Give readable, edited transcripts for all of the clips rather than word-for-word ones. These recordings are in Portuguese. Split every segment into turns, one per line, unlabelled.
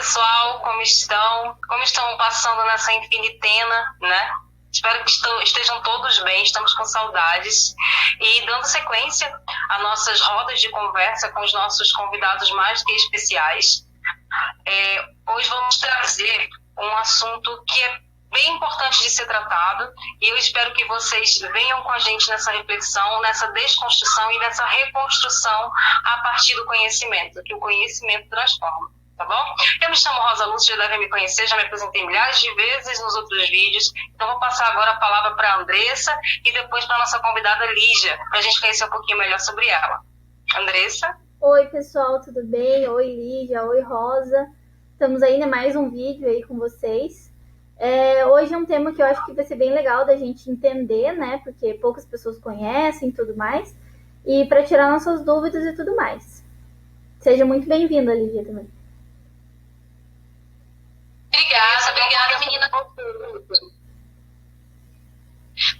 pessoal, como estão? Como estão passando nessa infinitena, né? Espero que estejam todos bem, estamos com saudades. E dando sequência a nossas rodas de conversa com os nossos convidados mais que especiais, hoje vamos trazer um assunto que é bem importante de ser tratado, e eu espero que vocês venham com a gente nessa reflexão, nessa desconstrução e nessa reconstrução a partir do conhecimento, que o conhecimento transforma, tá bom? Eu me chamo Rosa Lúcia, já devem me conhecer, já me apresentei milhares de vezes nos outros vídeos, então vou passar agora a palavra para a Andressa e depois para a nossa convidada Lígia, para a gente conhecer um pouquinho melhor sobre ela. Andressa?
Oi, pessoal, tudo bem? Oi, Lígia, oi, Rosa. Estamos aí em mais um vídeo aí com vocês. Hoje é um tema que eu acho que vai ser bem legal da gente entender, né? Porque poucas pessoas conhecem e tudo mais. E para tirar nossas dúvidas e tudo mais. Seja muito bem-vinda, Lígia, também.
Obrigada, menina.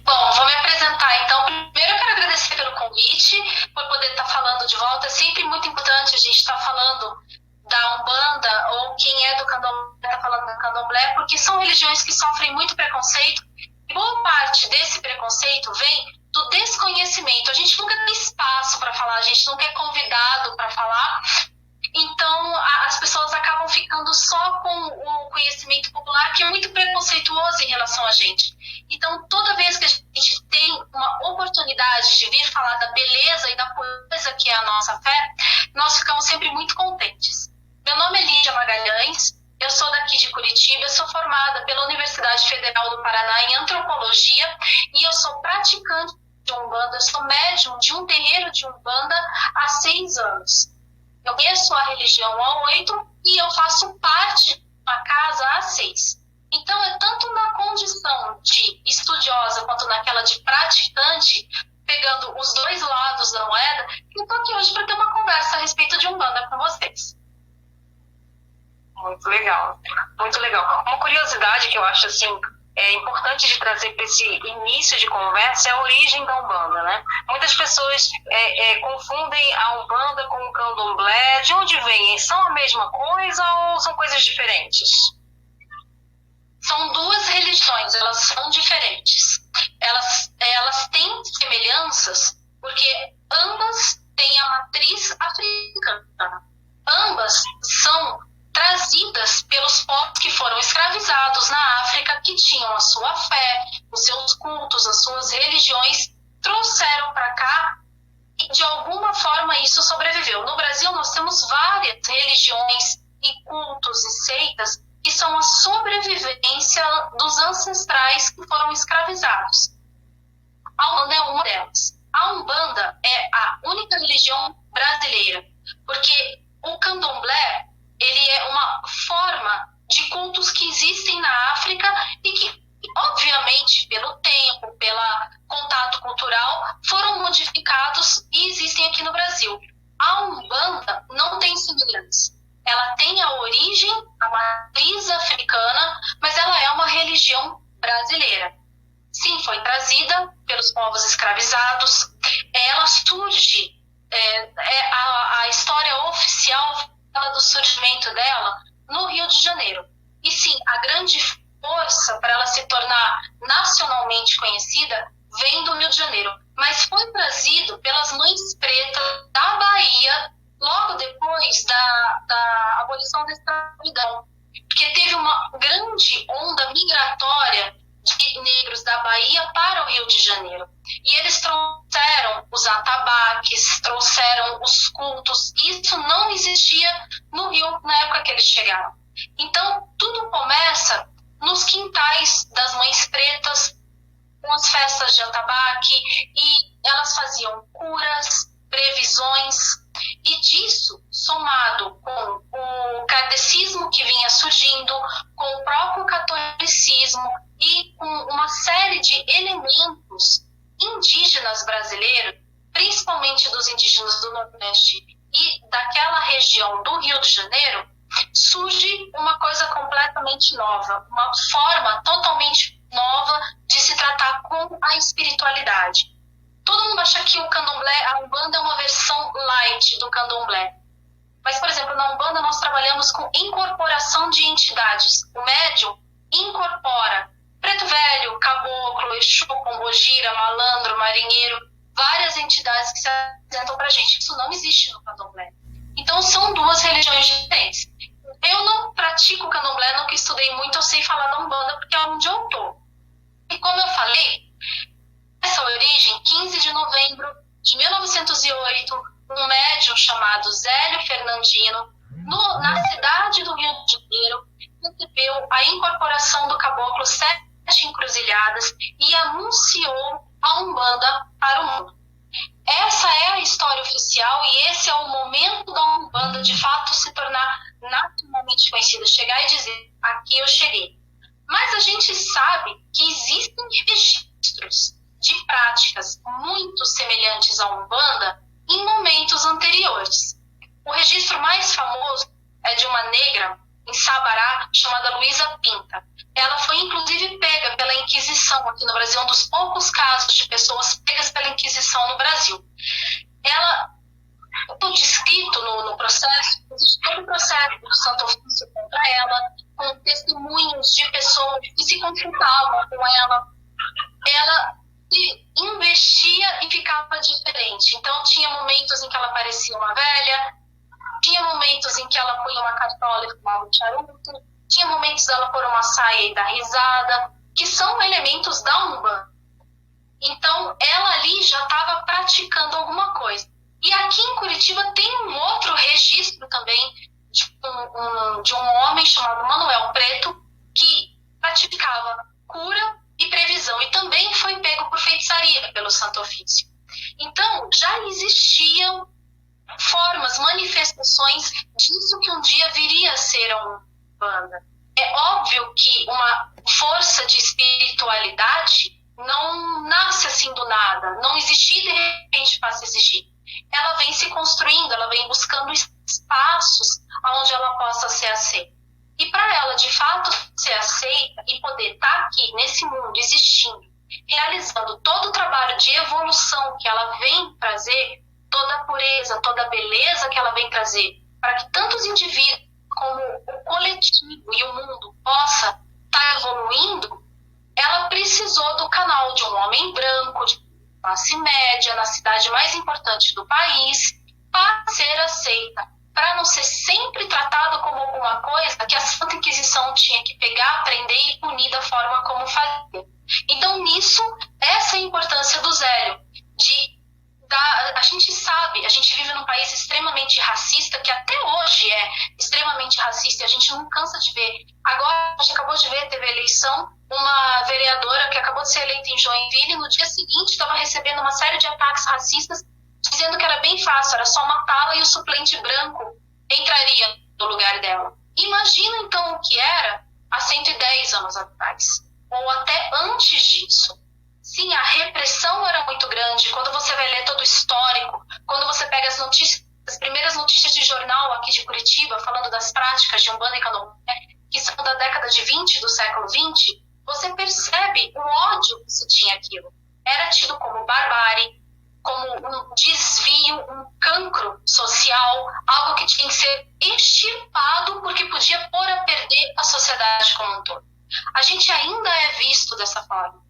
Bom, vou me apresentar então. Primeiro eu quero agradecer pelo convite, por poder estar falando de volta. É sempre muito importante a gente estar falando da Umbanda, ou quem é do Candomblé está falando do Candomblé, porque são religiões que sofrem muito preconceito, e boa parte desse preconceito vem do desconhecimento. A gente nunca tem espaço para falar, a gente nunca é convidado para falar, então as pessoas acabam ficando só com o conhecimento popular, que é muito preconceituoso em relação a gente. Então, toda vez que a gente tem uma oportunidade de vir falar da beleza e da pureza que é a nossa fé, nós ficamos sempre muito contentes. Meu nome é Lígia Magalhães, eu sou daqui de Curitiba, eu sou formada pela Universidade Federal do Paraná em Antropologia e eu sou praticante de Umbanda, eu sou médium de um terreiro de Umbanda há 6 anos. Eu conheço a religião há 8 e eu faço parte de uma casa há 6. Então, é tanto na condição de estudiosa quanto naquela de praticante, pegando os dois lados da moeda, que eu estou aqui hoje para ter uma conversa a respeito de Umbanda com vocês.
Muito legal, muito legal. Uma curiosidade que eu acho assim importante de trazer para esse início de conversa é a origem da Umbanda, né? Muitas pessoas confundem a Umbanda com o Candomblé. De onde vem? São a mesma coisa ou são coisas diferentes?
São duas religiões, elas são diferentes. Elas têm semelhanças porque ambas têm a matriz africana. Ambas são trazidas pelos povos que foram escravizados na África, que tinham a sua fé, os seus cultos, as suas religiões, trouxeram para cá e de alguma forma isso sobreviveu. No Brasil nós temos várias religiões e cultos e seitas que são a sobrevivência dos ancestrais que foram escravizados. A Umbanda é uma delas. A Umbanda é a única religião brasileira, porque o Candomblé ele é uma forma de cultos que existem na África e que, obviamente, pelo tempo, pelo contato cultural, foram modificados e existem aqui no Brasil. A Umbanda não tem semelhança. Ela tem a origem, a matriz africana, mas ela é uma religião brasileira. Sim, foi trazida pelos povos escravizados. Ela surge, a história oficial do surgimento dela no Rio de Janeiro. E sim, a grande força para ela se tornar nacionalmente conhecida vem do Rio de Janeiro. Mas foi trazido pelas mães pretas da Bahia logo depois da abolição da escravidão. Porque teve uma grande onda migratória de negros da Bahia para o Rio de Janeiro. E eles trouxeram os atabaques, trouxeram os cultos. Isso não existia no Rio na época que eles chegaram. Então, tudo começa nos quintais das mães pretas, com as festas de atabaque, e elas faziam curas, previsões, e disso, somado com o kardecismo que vinha surgindo, com o próprio catolicismo e com uma série de elementos indígenas brasileiros, principalmente dos indígenas do Nordeste e daquela região do Rio de Janeiro, surge uma coisa completamente nova, uma forma totalmente nova de se tratar com a espiritualidade. Todo mundo acha que o Candomblé, a Umbanda é uma versão light do Candomblé. Mas, por exemplo, na Umbanda nós trabalhamos trabalhamos com incorporação de entidades. O médium incorpora preto velho, caboclo, exu, pombogira, malandro, marinheiro, várias entidades que se apresentam para a gente. Isso não existe no candomblé. Então, são duas religiões diferentes. Eu não pratico candomblé, nunca estudei muito, eu sei falar da Umbanda, porque é onde eu estou. E como eu falei, essa origem, 15 de novembro de 1908, um médium chamado Zélio Fernandino, na cidade do Rio de Janeiro, recebeu a incorporação do caboclo Sete Encruzilhadas e anunciou a Umbanda para o mundo. Essa é a história oficial e esse é o momento da Umbanda de fato se tornar nacionalmente conhecida, chegar e dizer, aqui eu cheguei. Mas a gente sabe que existem registros de práticas muito semelhantes à Umbanda em momentos anteriores. O registro mais famoso é de uma negra em Sabará, chamada Luísa Pinta. Ela foi inclusive pega pela Inquisição aqui no Brasil, um dos poucos casos de pessoas pegas pela Inquisição no Brasil. Ela, tudo descrito no processo, existe todo o processo do Santo Ofício contra ela, com testemunhos de pessoas que se consultavam com ela. Ela se investia e ficava diferente. Então tinha momentos em que ela parecia uma velha, tinha momentos em que ela punha uma cartola e fumava um charuto, tinha momentos dela pôr uma saia e dar risada, que são elementos da Umbanda. Então, ela ali já estava praticando alguma coisa. E aqui em Curitiba tem um outro registro também de um homem chamado Manuel Preto, que praticava cura e previsão, e também foi pego por feitiçaria pelo Santo Ofício. Então, já existiam formas, manifestações disso que um dia viria a ser a Umbanda. É óbvio que uma força de espiritualidade não nasce assim do nada, não existe e de repente passa a existir. Ela vem se construindo, ela vem buscando espaços onde ela possa ser aceita. E para ela, de fato, ser aceita e poder estar aqui nesse mundo existindo, realizando todo o trabalho de evolução que ela vem trazer, toda a pureza, toda a beleza que ela vem trazer, para que tantos indivíduos como o coletivo e o mundo possa estar evoluindo, ela precisou do canal de um homem branco, de classe média, na cidade mais importante do país, para ser aceita, para não ser sempre tratado como alguma coisa que a Santa Inquisição tinha que pegar, aprender e punir da forma como fazia. Então, nisso, essa é a importância do Zélio, a gente sabe, a gente vive num país extremamente racista, que até hoje é extremamente racista, e a gente não cansa de ver. Agora, a gente acabou de ver, teve eleição, uma vereadora que acabou de ser eleita em Joinville, no dia seguinte estava recebendo uma série de ataques racistas, dizendo que era bem fácil, era só matá-la e o suplente branco entraria no lugar dela. Imagina então o que era há 110 anos atrás, ou até antes disso. Sim, a repressão era muito grande. Quando você vai ler todo o histórico, quando você pega as notícias, as primeiras notícias de jornal aqui de Curitiba, falando das práticas de Umbanda e Candomblé, que são da década de 20 do século 20, você percebe o ódio que se tinha aquilo. Era tido como barbárie, como um desvio, um cancro social, algo que tinha que ser extirpado porque podia pôr a perder a sociedade como um todo. A gente ainda é visto dessa forma.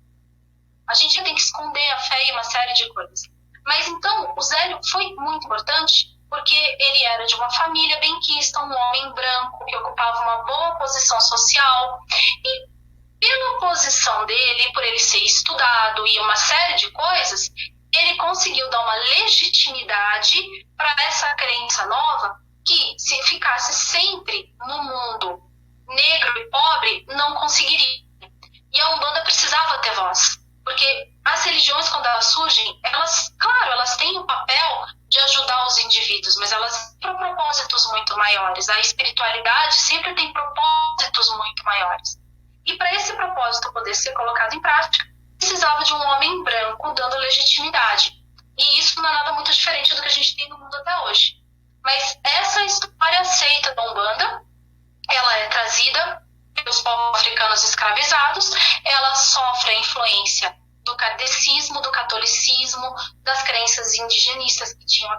A gente tem que esconder a fé e uma série de coisas. Mas então, o Zélio foi muito importante porque ele era de uma família benquista, um homem branco que ocupava uma boa posição social. E pela posição dele, por ele ser estudado e uma série de coisas, ele conseguiu dar uma legitimidade para essa crença nova que, se ficasse sempre no mundo negro e pobre, não conseguiria. E a Umbanda precisava ter voz. Porque as religiões, quando elas surgem, elas têm o papel de ajudar os indivíduos, mas elas têm propósitos muito maiores. A espiritualidade sempre tem propósitos muito maiores. E para esse propósito poder ser colocado em prática, precisava de um homem branco dando legitimidade. E isso não é nada muito diferente do que a gente tem no mundo até hoje. Mas essa história aceita da Umbanda, ela é trazida pelos povos africanos escravizados, ela sofre a influência do kardecismo, do catolicismo, das crenças indigenistas que tinham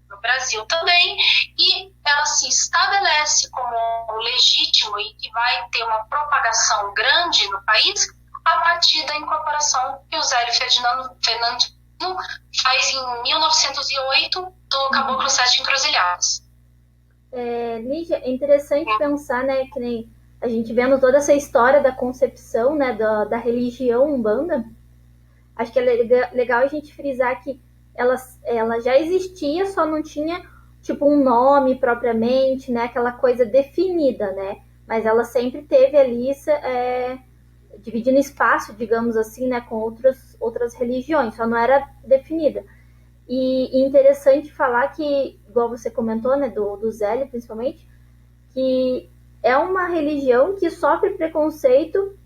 no Brasil também, e ela se estabelece como legítimo e que vai ter uma propagação grande no país a partir da incorporação que o Zélio Fernandino faz em 1908 do Caboclo Sete Encruzilhadas.
Lígia, é interessante pensar, né, que nem a gente vendo toda essa história da concepção, né, da religião Umbanda. Acho que é legal a gente frisar que ela já existia, só não tinha tipo um nome propriamente, né, aquela coisa definida, né, mas ela sempre teve ali dividindo espaço, digamos assim, né, com outras religiões, só não era definida. E interessante falar que, igual você comentou, né, do Zélio principalmente, que é uma religião que sofre preconceito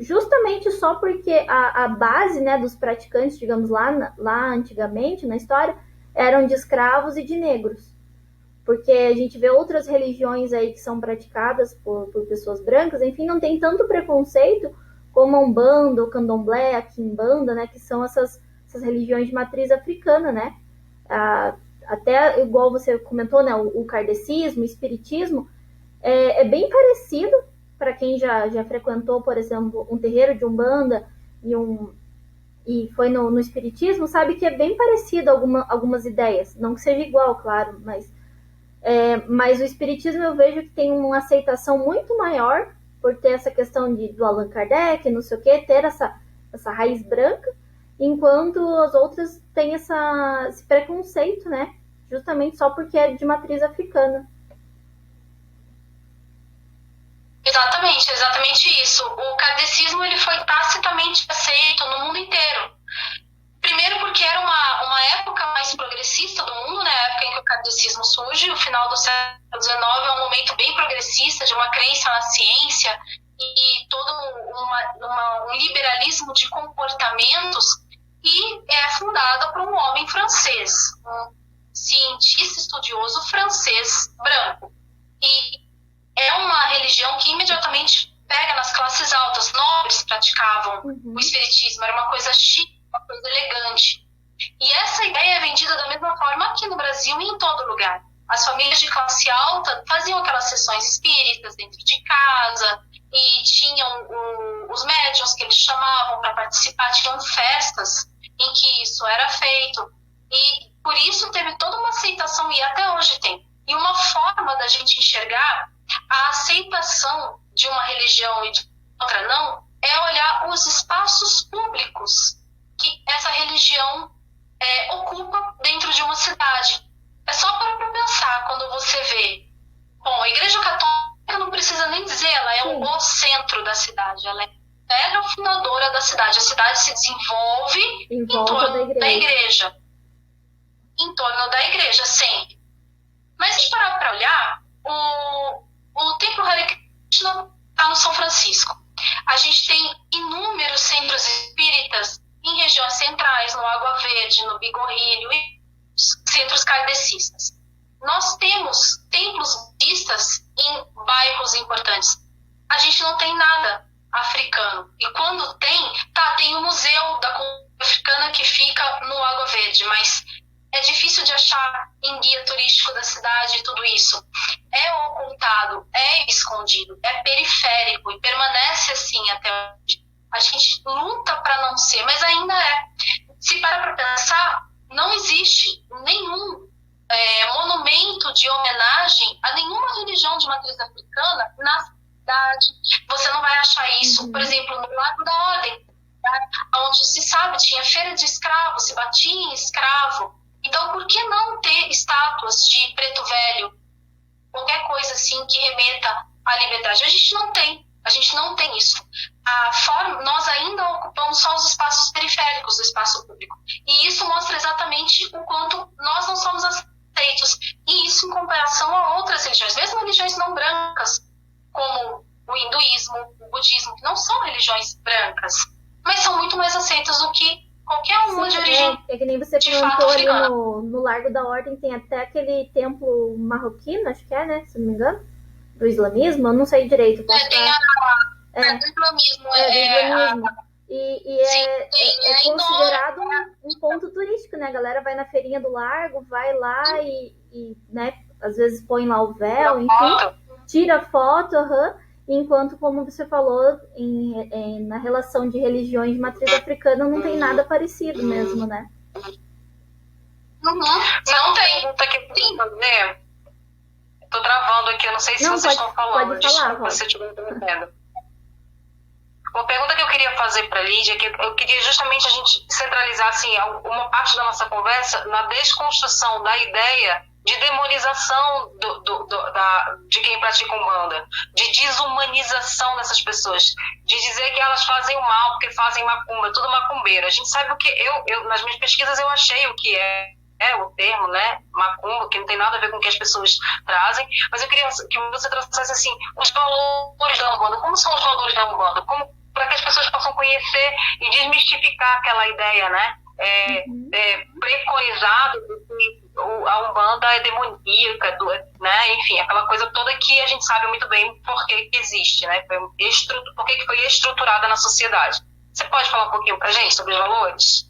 justamente só porque a base, né, dos praticantes, digamos, lá antigamente, na história, eram de escravos e de negros. Porque a gente vê outras religiões aí que são praticadas por pessoas brancas, enfim, não tem tanto preconceito como a Umbanda, o Candomblé, a Quimbanda, né, que são essas religiões de matriz africana, né? Até, igual você comentou, né, o kardecismo, o espiritismo, é bem parecido para quem já frequentou, por exemplo, um terreiro de Umbanda e foi no espiritismo, sabe que é bem parecido algumas ideias. Não que seja igual, claro, mas o espiritismo eu vejo que tem uma aceitação muito maior por ter essa questão do Allan Kardec, não sei o quê, ter essa raiz branca, enquanto as outras têm esse preconceito, né? Justamente só porque é de matriz africana.
Exatamente isso. O kardecismo ele foi tacitamente aceito no mundo inteiro. Primeiro porque era uma época mais progressista do mundo, né? A época em que o kardecismo surge, o final do século XIX é um momento bem progressista, de uma crença na ciência e todo um liberalismo de comportamentos, e é fundada por um homem francês, um cientista estudioso francês branco. E é uma religião que imediatamente pega nas classes altas. Nobres praticavam o espiritismo, era uma coisa chique, uma coisa elegante. E essa ideia é vendida da mesma forma aqui no Brasil e em todo lugar. As famílias de classe alta faziam aquelas sessões espíritas dentro de casa e tinham os médiuns que eles chamavam para participar, tinham festas em que isso era feito. E por isso teve toda uma aceitação, e até hoje tem. E uma forma da gente enxergar a aceitação de uma religião e de outra não é olhar os espaços públicos que essa religião ocupa dentro de uma cidade. É só para pensar quando você vê. Bom, a Igreja Católica não precisa nem dizer, ela é o centro da cidade, ela é a fundadora da cidade. A cidade se desenvolve em torno da igreja. Em torno da igreja, sempre. Mas se parar para olhar, o Templo Hare Krishna está no São Francisco. A gente tem inúmeros centros espíritas em regiões centrais, no Água Verde, no Bigorrilho e centros kardecistas. Nós temos templos budistas em bairros importantes. A gente não tem nada africano. E quando tem o Museu da Cultura Africana que fica no Água Verde, mas é difícil de achar em guia turístico da cidade tudo isso. É ocultado, é escondido, é periférico e permanece assim até hoje. A gente luta para não ser, mas ainda é. Se para pensar, não existe nenhum monumento de homenagem a nenhuma religião de matriz africana na cidade. Você não vai achar isso, por exemplo, no Largo da Ordem, tá? Onde se sabe, tinha feira de escravos, se batia em escravo. Então, por que não ter estátuas de preto velho? Qualquer coisa assim que remeta à liberdade. A gente não tem isso. Nós ainda ocupamos só os espaços periféricos do espaço público. E isso mostra exatamente o quanto nós não somos aceitos. E isso em comparação a outras religiões, mesmo religiões não brancas, como o hinduísmo, o budismo, que não são religiões brancas, mas são muito mais aceitas do que qualquer uma de origem.
É que nem você comentou ali no Largo da Ordem, tem até aquele templo marroquino, acho que é, né? Se não me engano, do islamismo, eu não sei direito.
Tem do islamismo.
Do islamismo. E
Sim,
é considerado um ponto turístico, né? A galera vai na feirinha do Largo, vai lá e né, às vezes põe lá o véu, enfim, tira foto, enquanto, como você falou, na relação de religiões de matriz africana não tem nada parecido mesmo, né?
Não tem.
Tô travando aqui, eu não sei se vocês estão falando.
Pode falar,
desculpa se eu estiver interrompendo. Uma pergunta que eu queria fazer para a Lídia, que eu queria justamente a gente centralizar assim, uma parte da nossa conversa na desconstrução da ideia de demonização de quem pratica Umbanda, de desumanização dessas pessoas, de dizer que elas fazem o mal porque fazem macumba, tudo macumbeiro. A gente sabe o que nas minhas pesquisas eu achei o que é o termo, né, macumba, que não tem nada a ver com o que as pessoas trazem, mas eu queria que você trouxesse assim, os valores da Umbanda. Como são os valores da Umbanda? Para que as pessoas possam conhecer e desmistificar aquela ideia, né, preconizado de que a Umbanda é demoníaca, né, enfim, aquela coisa toda que a gente sabe muito bem por que existe, né, por que foi estruturada na sociedade. Você pode falar um pouquinho pra gente sobre os valores?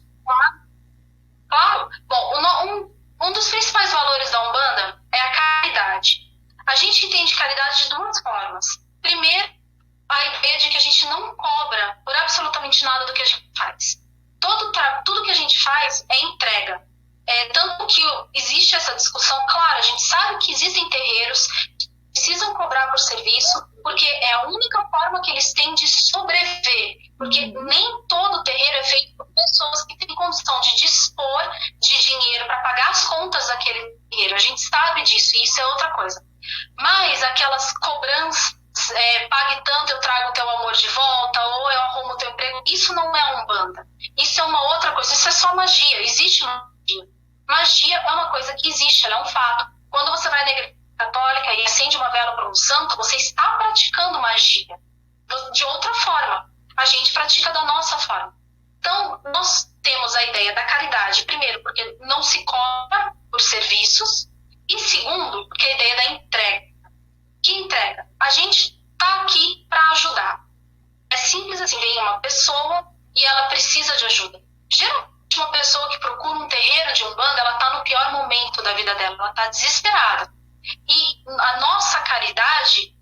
Claro. Bom, um dos principais valores da Umbanda é a caridade. A gente entende caridade de duas formas. Primeiro, a ideia de que a gente não cobra por absolutamente nada do que a gente faz. Tudo que a gente faz é entrega. Tanto que existe essa discussão, claro, a gente sabe que existem terreiros que precisam cobrar por serviço, porque é a única forma que eles têm de sobreviver. Porque nem todo terreiro é feito por pessoas que têm condição de dispor de dinheiro para pagar as contas daquele terreiro. A gente sabe disso, e isso é outra coisa. Mas aquelas cobranças, pague tanto, eu trago o teu amor de volta, ou eu arrumo o teu emprego, isso não é Umbanda. Isso é uma outra coisa, isso é só magia. Existe magia. Magia é uma coisa que existe, ela é um fato. Quando você vai na igreja católica e acende uma vela para um santo, você está praticando magia. De outra forma, a gente pratica da nossa forma. Então, nós temos a ideia da caridade, primeiro, porque não se cobra por serviços, e segundo, porque a ideia da entrega. Que entrega? A gente está aqui para ajudar. É simples assim, vem uma pessoa e ela precisa de ajuda. Geralmente, uma pessoa que procura um terreiro de Umbanda, ela está no pior momento da vida dela, ela está desesperada. E a nossa caridade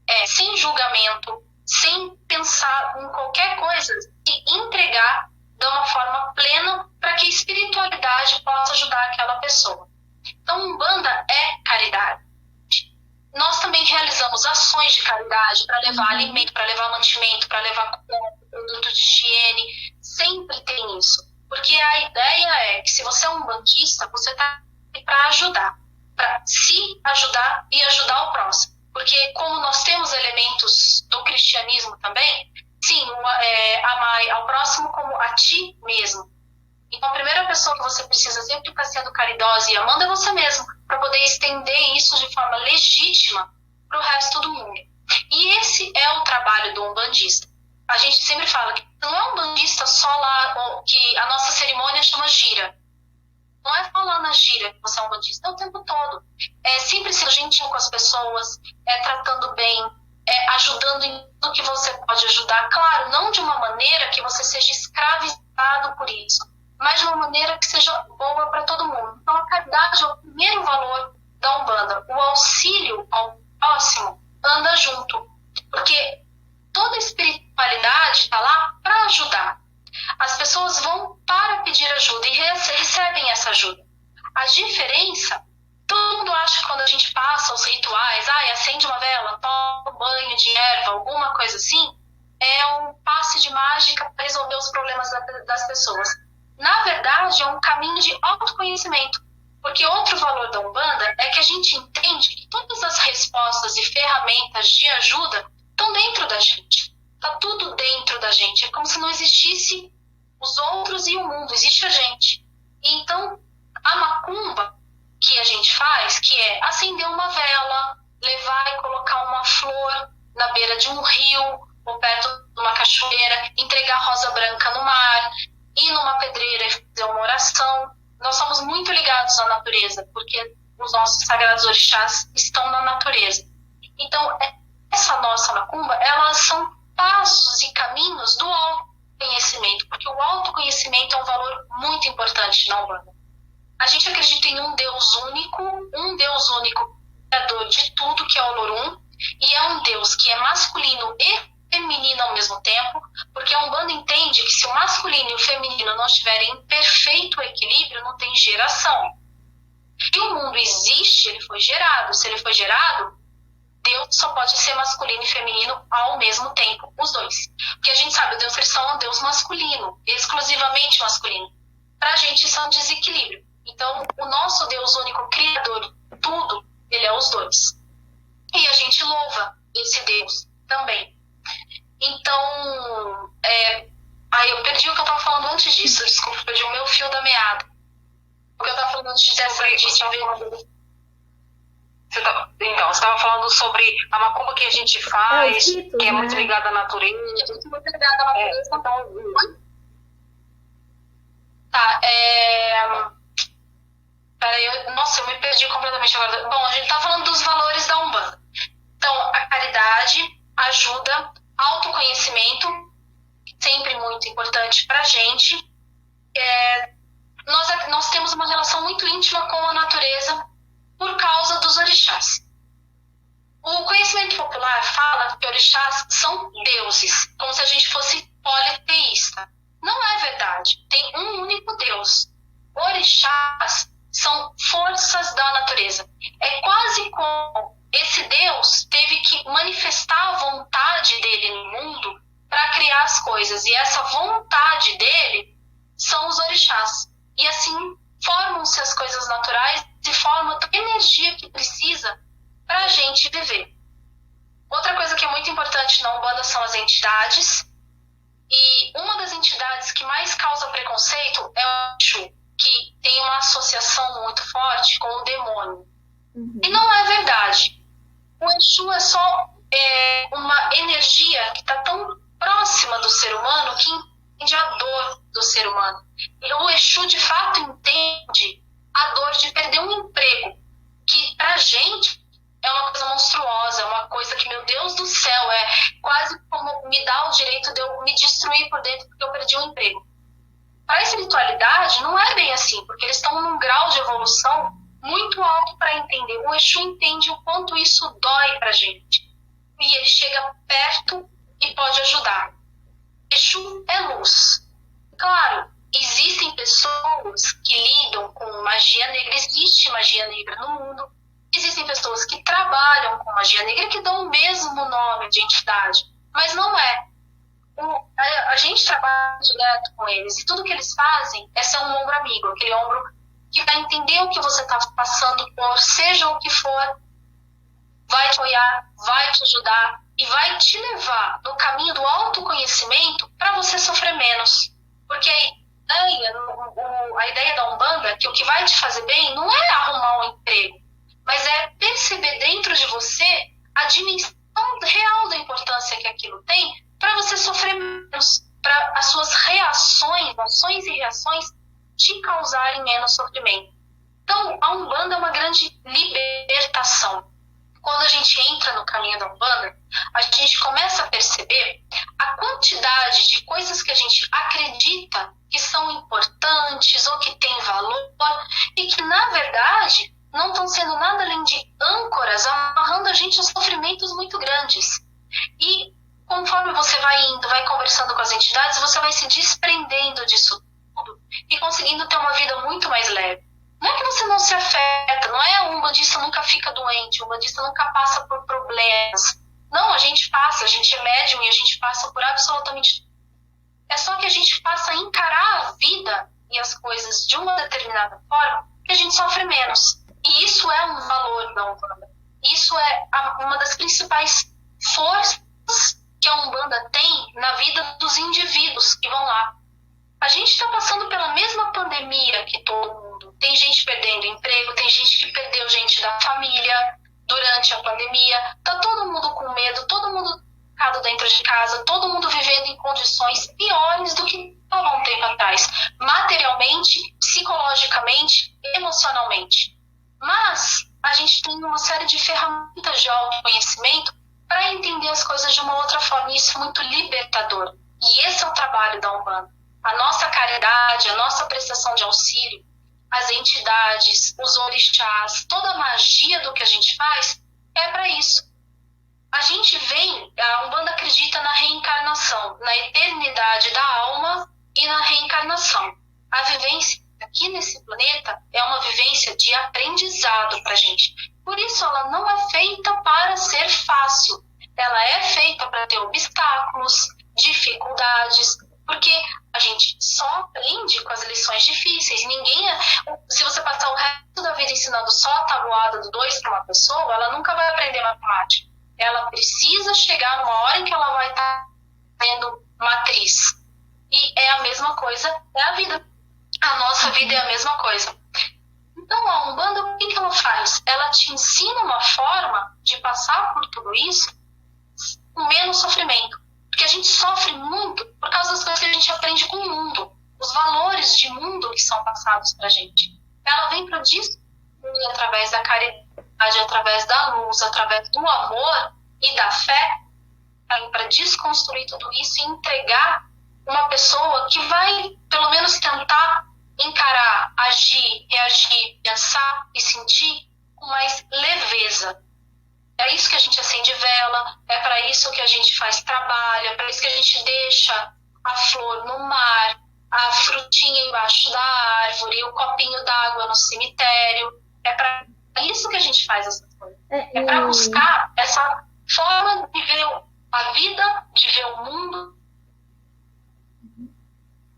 é sem julgamento, sem pensar em qualquer coisa, e entregar de uma forma plena para que a espiritualidade possa ajudar aquela pessoa. Então, Umbanda é caridade. Nós também realizamos ações de caridade para levar alimento, para levar mantimento, para levar produto de higiene. Sempre tem isso. Porque a ideia é que se você é um umbandista, você está aqui para ajudar. Para se ajudar e ajudar o próximo. Porque como nós temos elementos do cristianismo também, sim, amar ao próximo como a ti mesmo. Então a primeira pessoa que você precisa sempre estar sendo caridosa e amando é você mesmo, para poder estender isso de forma legítima para o resto do mundo. E esse é o trabalho do umbandista. A gente sempre fala que não é um umbandista só lá, que a nossa cerimônia chama gira. Não é falar na gira que você é um umbandista, é o tempo todo. É sempre sendo gentil com as pessoas, tratando bem, ajudando em tudo que você pode ajudar. Claro, não de uma maneira que você seja escravizado por isso, mas de uma maneira que seja boa para todo mundo. Então a caridade é o primeiro valor da Umbanda. O auxílio ao próximo anda junto. Porque toda espiritualidade está lá para ajudar. As pessoas vão para pedir ajuda e recebem essa ajuda. A diferença, todo mundo acha que quando a gente passa os rituais, acende uma vela, toma um banho de erva, alguma coisa assim, é um passe de mágica para resolver os problemas das pessoas. Na verdade, é um caminho de autoconhecimento. Porque outro valor da Umbanda é que a gente entende que todas as respostas e ferramentas de ajuda estão dentro da gente. Está tudo dentro da gente. É como se não existisse os outros e o mundo, existe a gente. E então, a macumba que a gente faz, que é acender uma vela, levar e colocar uma flor na beira de um rio, ou perto de uma cachoeira, entregar rosa branca no mar, ir numa pedreira e fazer uma oração. Nós somos muito ligados à natureza, porque os nossos sagrados orixás estão na natureza. Então, essa nossa macumba, elas são passos e caminhos do autoconhecimento. importante na Umbanda. A gente acredita em um Deus único, criador de tudo, que é o Olorum, e é um Deus que é masculino e feminino ao mesmo tempo, porque a Umbanda entende que se o masculino e o feminino não estiverem em perfeito equilíbrio, não tem geração. E o mundo existe, ele foi gerado. Se ele foi gerado, Deus só pode ser masculino e feminino ao mesmo tempo, os dois. Porque a gente sabe, o Deus cristão é um Deus masculino, exclusivamente masculino. Pra gente isso é um desequilíbrio. Então, o nosso Deus único, criador de tudo, ele é os dois. E a gente louva esse Deus também. Então, eu perdi o que eu estava falando antes disso. Desculpa, perdi o meu fio da meada. O que eu estava falando antes
Então, você estava falando sobre a macumba que a gente faz,
ritos,
que é
né?
muito ligada à natureza.
Muito ligada à natureza. Nossa, eu me perdi completamente agora. Bom, a gente está falando dos valores da Umbanda. Então, a caridade, ajuda, autoconhecimento, sempre muito importante para a gente. Nós temos uma relação muito íntima com a natureza por causa dos orixás. O conhecimento popular fala que orixás são deuses, como se a gente fosse politeísta. Não é verdade. Tem um único Deus. Orixás são forças da natureza. É quase como esse Deus teve que manifestar a vontade dele no mundo para criar as coisas. E essa vontade dele são os orixás. E assim formam-se as coisas naturais e formam a energia que precisa para a gente viver. Outra coisa que é muito importante na Umbanda são as entidades. E uma das entidades que mais causa preconceito é o Exu, que tem uma associação muito forte com o demônio. E não é verdade. O Exu é só uma energia que está tão próxima do ser humano que entende a dor do ser humano. E o Exu, de fato, entende a dor de perder um emprego, que pra gente é uma coisa monstruosa, é uma coisa que, meu Deus do céu, é quase como me dá o direito de eu me destruir por dentro porque eu perdi um emprego. Para a espiritualidade, não é bem assim, porque eles estão num grau de evolução muito alto para entender. O Exu entende o quanto isso dói pra gente. E ele chega perto e pode ajudar. Exu é luz. Claro, existem pessoas que lidam com magia negra, existe magia negra no mundo. Existem pessoas que trabalham com magia negra que dão o mesmo nome de entidade, mas não é. A gente trabalha direto com eles e tudo que eles fazem é ser um ombro amigo, aquele ombro que vai entender o que você está passando por, seja o que for, vai te apoiar, vai te ajudar e vai te levar no caminho do autoconhecimento para você sofrer menos. Porque a ideia da Umbanda é que o que vai te fazer bem não é arrumar um emprego, mas é perceber dentro de você a dimensão real da importância que aquilo tem para você sofrer menos, para as suas reações, ações e reações te causarem menos sofrimento. Então, a Umbanda é uma grande libertação. Quando a gente entra no caminho da Umbanda, a gente começa a perceber a quantidade de coisas que a gente acredita que são importantes ou que têm valor e que, na verdade, não estão sendo nada além de âncoras amarrando a gente a sofrimentos muito grandes. E conforme você vai indo, vai conversando com as entidades, você vai se desprendendo disso tudo e conseguindo ter uma vida muito mais leve. Não é que você não se afeta, não é um umbandista nunca fica doente, um umbandista nunca passa por problemas. Não, a gente passa, a gente é médium e a gente passa por absolutamente tudo. É só que a gente passa a encarar a vida e as coisas de uma determinada forma que a gente sofre menos. E isso é um valor da Umbanda. Isso é uma das principais forças que a Umbanda tem na vida dos indivíduos que vão lá. A gente está passando pela mesma pandemia que todo mundo. Tem gente perdendo emprego, tem gente que perdeu gente da família durante a pandemia. Está todo mundo com medo, todo mundo ficado dentro de casa, todo mundo vivendo em condições piores do que estava um tempo atrás. Materialmente, psicologicamente, emocionalmente. Mas a gente tem uma série de ferramentas de autoconhecimento para entender as coisas de uma outra forma. E isso é muito libertador. E esse é o trabalho da Umbanda. a nossa caridade, a nossa prestação de auxílio, as entidades, os orixás, toda a magia do que a gente faz é para isso. A gente a Umbanda acredita na reencarnação, na eternidade da alma e na reencarnação. A vivência aqui nesse planeta é uma vivência de aprendizado para a gente. Por isso ela não é feita para ser fácil. Ela é feita para ter obstáculos, dificuldades, porque a gente só aprende com as lições difíceis. Se você passar o resto da vida ensinando só a tabuada do 2 para uma pessoa, ela nunca vai aprender matemática. Ela precisa chegar numa hora em que ela vai estar tendo matriz. E é a mesma coisa, é a vida. A nossa vida é a mesma coisa. Então a Umbanda, o que ela faz? Ela te ensina uma forma de passar por tudo isso com menos sofrimento. Porque a gente sofre muito por causa das coisas que a gente aprende com o mundo. Os valores de mundo que são passados pra gente. Ela vem para destruir através da caridade, através da luz, através do amor e da fé. Ela vem para desconstruir tudo isso e entregar uma pessoa que vai, pelo menos, tentar encarar, agir, reagir, pensar e sentir com mais leveza. É isso que a gente acende vela, é para isso que a gente faz trabalho, é para isso que a gente deixa a flor no mar, a frutinha embaixo da árvore, o copinho d'água no cemitério. É para isso que a gente faz essas coisas. É para buscar essa forma de ver a vida, de ver o mundo.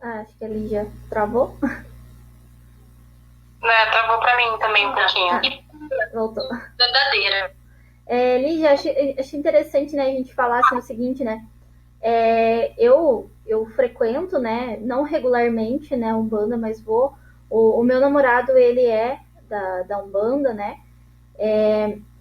Acho que a Lígia travou.
Travou para mim também um pouquinho.
Voltou.
Verdadeira.
Lígia, acho interessante, né, a gente falar assim, o seguinte, né? Eu frequento, né, não regularmente, né, Umbanda, mas vou. O meu namorado, ele é da Umbanda, né?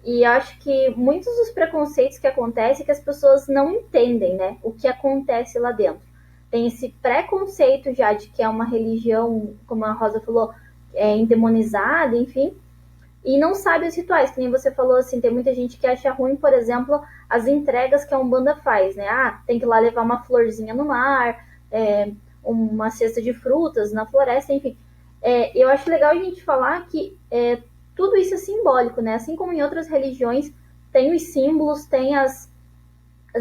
E acho que muitos dos preconceitos que acontecem é que as pessoas não entendem, né, o que acontece lá dentro. Tem esse preconceito já de que é uma religião, como a Rosa falou, endemonizada, enfim, e não sabe os rituais, que nem você falou, assim, tem muita gente que acha ruim, por exemplo, as entregas que a Umbanda faz, né? Tem que ir lá levar uma florzinha no mar, uma cesta de frutas na floresta, enfim. Eu acho legal a gente falar que tudo isso é simbólico, né? Assim como em outras religiões, tem os símbolos, tem as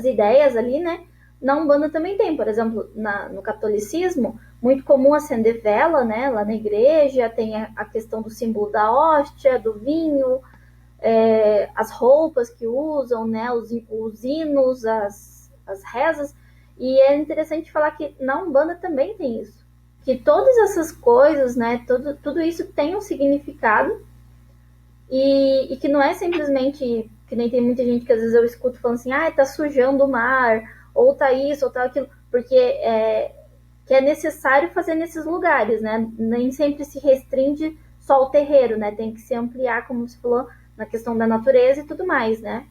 ideias ali, né? Na Umbanda também tem, por exemplo, no catolicismo, muito comum acender vela, né, lá na igreja, tem a questão do símbolo da hóstia, do vinho, as roupas que usam, né, os hinos, as rezas, e é interessante falar que na Umbanda também tem isso, que todas essas coisas, né, tudo isso tem um significado, e que não é simplesmente, que nem tem muita gente que às vezes eu escuto falando assim, tá sujando o mar, ou tá isso, ou tá aquilo, porque que é necessário fazer nesses lugares, né? Nem sempre se restringe só ao terreiro, né? Tem que se ampliar, como você falou, na questão da natureza e tudo mais, né?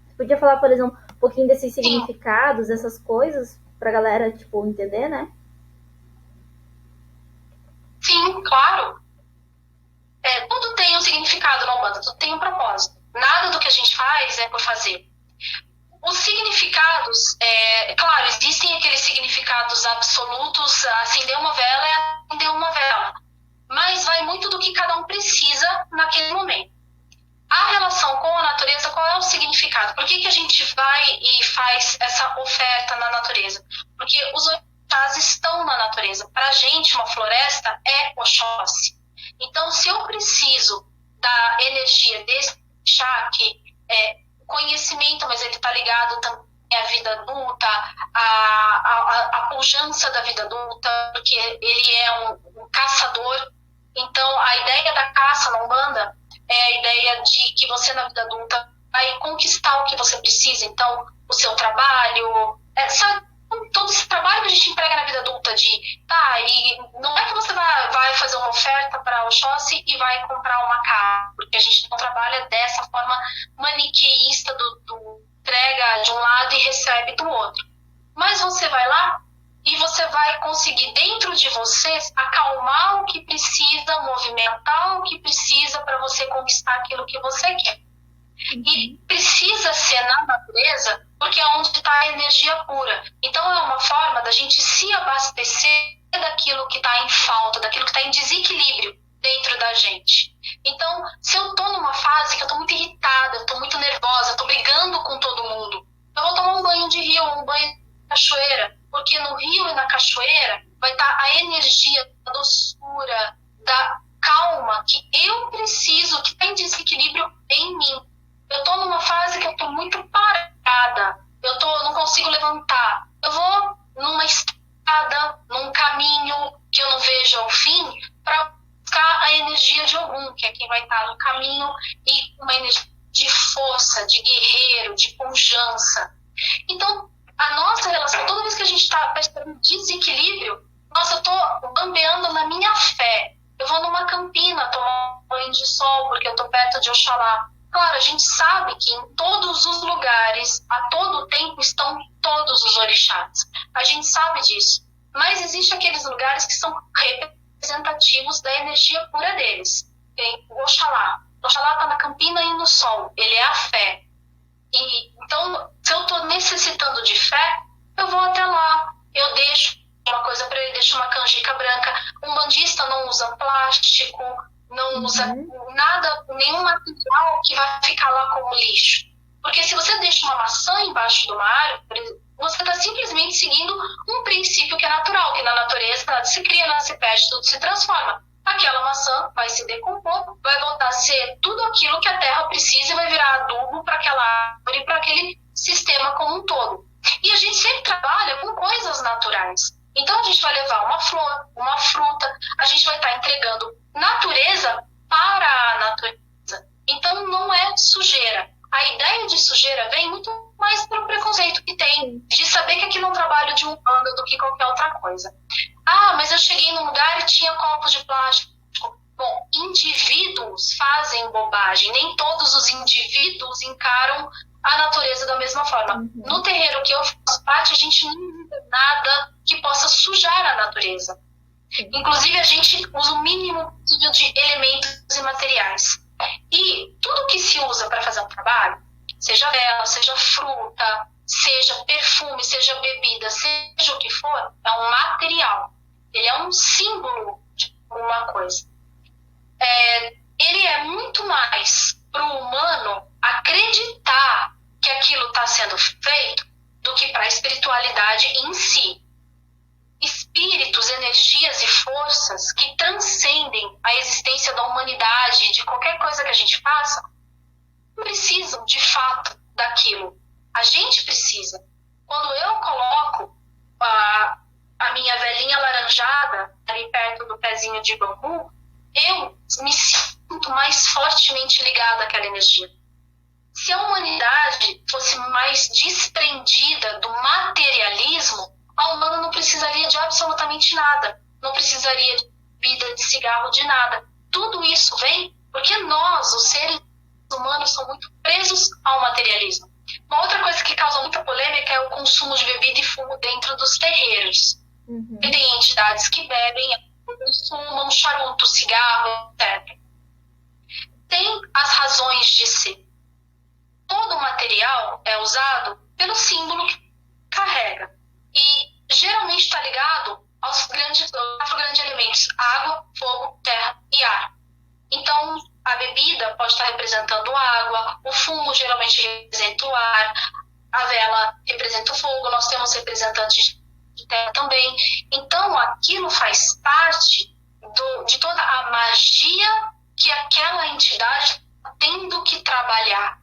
Você podia falar, por exemplo, um pouquinho desses significados, essas coisas, pra galera, tipo, entender, né?
Sim, claro. Tudo tem um significado na Umbanda, tudo tem um propósito. Nada do que a gente faz é por fazer. Os significados, claro, existem aqueles significados absolutos, acender uma vela é acender uma vela, mas vai muito do que cada um precisa naquele momento. A relação com a natureza, qual é o significado? Por que a gente vai e faz essa oferta na natureza? Porque os orixás estão na natureza. Para a gente, uma floresta é Oxóssi. Então, se eu preciso da energia desse orixá, que conhecimento, mas ele está ligado também à vida adulta, à pujança da vida adulta, porque ele é um caçador. Então, a ideia da caça na Umbanda é a ideia de que você, na vida adulta, vai conquistar o que você precisa. Então, o seu trabalho, todo esse trabalho que a gente emprega na vida adulta e não é que você vai fazer uma oferta para o Oxóssi e vai comprar uma casa, porque a gente não trabalha dessa forma maniqueísta do entrega de um lado e recebe do outro. Mas você vai lá e você vai conseguir dentro de você acalmar o que precisa, movimentar o que precisa para você conquistar aquilo que você quer. E precisa ser na natureza porque é onde está a energia pura. Então é uma forma da gente se abastecer daquilo que está em falta, daquilo que está em desequilíbrio dentro da gente. Então, se eu estou numa fase que eu estou muito irritada, eu estou muito nervosa, eu estou brigando com todo mundo, eu vou tomar um banho de rio, um banho de cachoeira, porque no rio e na cachoeira vai estar a energia da doçura, da calma que eu preciso, que está em desequilíbrio em mim. Eu estou numa fase que eu estou muito parada, não consigo levantar. Eu vou numa estrada, num caminho que eu não vejo ao fim, para buscar a energia de Ogum, que é quem vai estar no caminho, e uma energia de força, de guerreiro, de pujança. Então, a nossa relação, toda vez que a gente está percebendo desequilíbrio, nossa, eu estou bambeando na minha fé. Eu vou numa campina tomar um banho de sol, porque eu estou perto de Oxalá. Claro, a gente sabe que em todos os lugares, a todo tempo, estão todos os orixás. A gente sabe disso. Mas existem aqueles lugares que são representativos da energia pura deles. Tem o Oxalá. O Oxalá está na campina e no sol. Ele é a fé. Então, se eu estou necessitando de fé, eu vou até lá. Eu deixo uma coisa para ele, deixo uma canjica branca. Um bandista não usa plástico, não usa nada, nenhum material que vai ficar lá como lixo. Porque se você deixa uma maçã embaixo de uma árvore, você está simplesmente seguindo um princípio que é natural, que na natureza nada se cria, nada se perde, tudo se transforma. Aquela maçã vai se decompor, vai voltar a ser tudo aquilo que a terra precisa e vai virar adubo para aquela árvore, para aquele sistema como um todo. E a gente sempre trabalha com coisas naturais. Então a gente vai levar uma flor, uma fruta, a gente vai estar entregando natureza para a natureza. Então não é sujeira. A ideia de sujeira vem muito mais pelo preconceito que tem, de saber que aquilo é um trabalho de Umbanda do que qualquer outra coisa. Ah, mas eu cheguei num lugar e tinha copos de plástico. Bom, indivíduos fazem bobagem. Nem todos os indivíduos encaram a natureza da mesma forma. No terreiro que eu faço parte, a gente não usa nada que possa sujar a natureza. Inclusive, a gente usa o mínimo possível de elementos e materiais. E tudo que se usa para fazer um trabalho, seja vela, seja fruta, seja perfume, seja bebida, seja o que for, é um material. Ele é um símbolo de alguma coisa. Ele é muito mais para o humano acreditar que aquilo está sendo feito do que para a espiritualidade em si. Espíritos, energias e forças que transcendem a existência da humanidade, de qualquer coisa que a gente faça, não precisam de fato daquilo. A gente precisa. Quando eu coloco a minha velhinha laranjada ali perto do pezinho de bambu, eu me sinto mais fortemente ligada àquela energia. Se a humanidade fosse mais desprendida do materialismo, a humana não precisaria de absolutamente nada. Não precisaria de bebida, de cigarro, de nada. Tudo isso vem porque nós, os seres humanos, somos muito presos ao materialismo. Uma outra coisa que causa muita polêmica é o consumo de bebida e fumo dentro dos terreiros. Tem entidades que bebem, fumam charuto, cigarro, etc. Tem as razões de ser. Todo o material é usado pelo símbolo que carrega. E geralmente está ligado aos quatro grandes elementos: água, fogo, terra e ar. Então, a bebida pode estar representando a água, o fumo geralmente representa o ar, a vela representa o fogo, nós temos representantes de terra também. Então, aquilo faz parte de toda a magia que aquela entidade está tendo que trabalhar.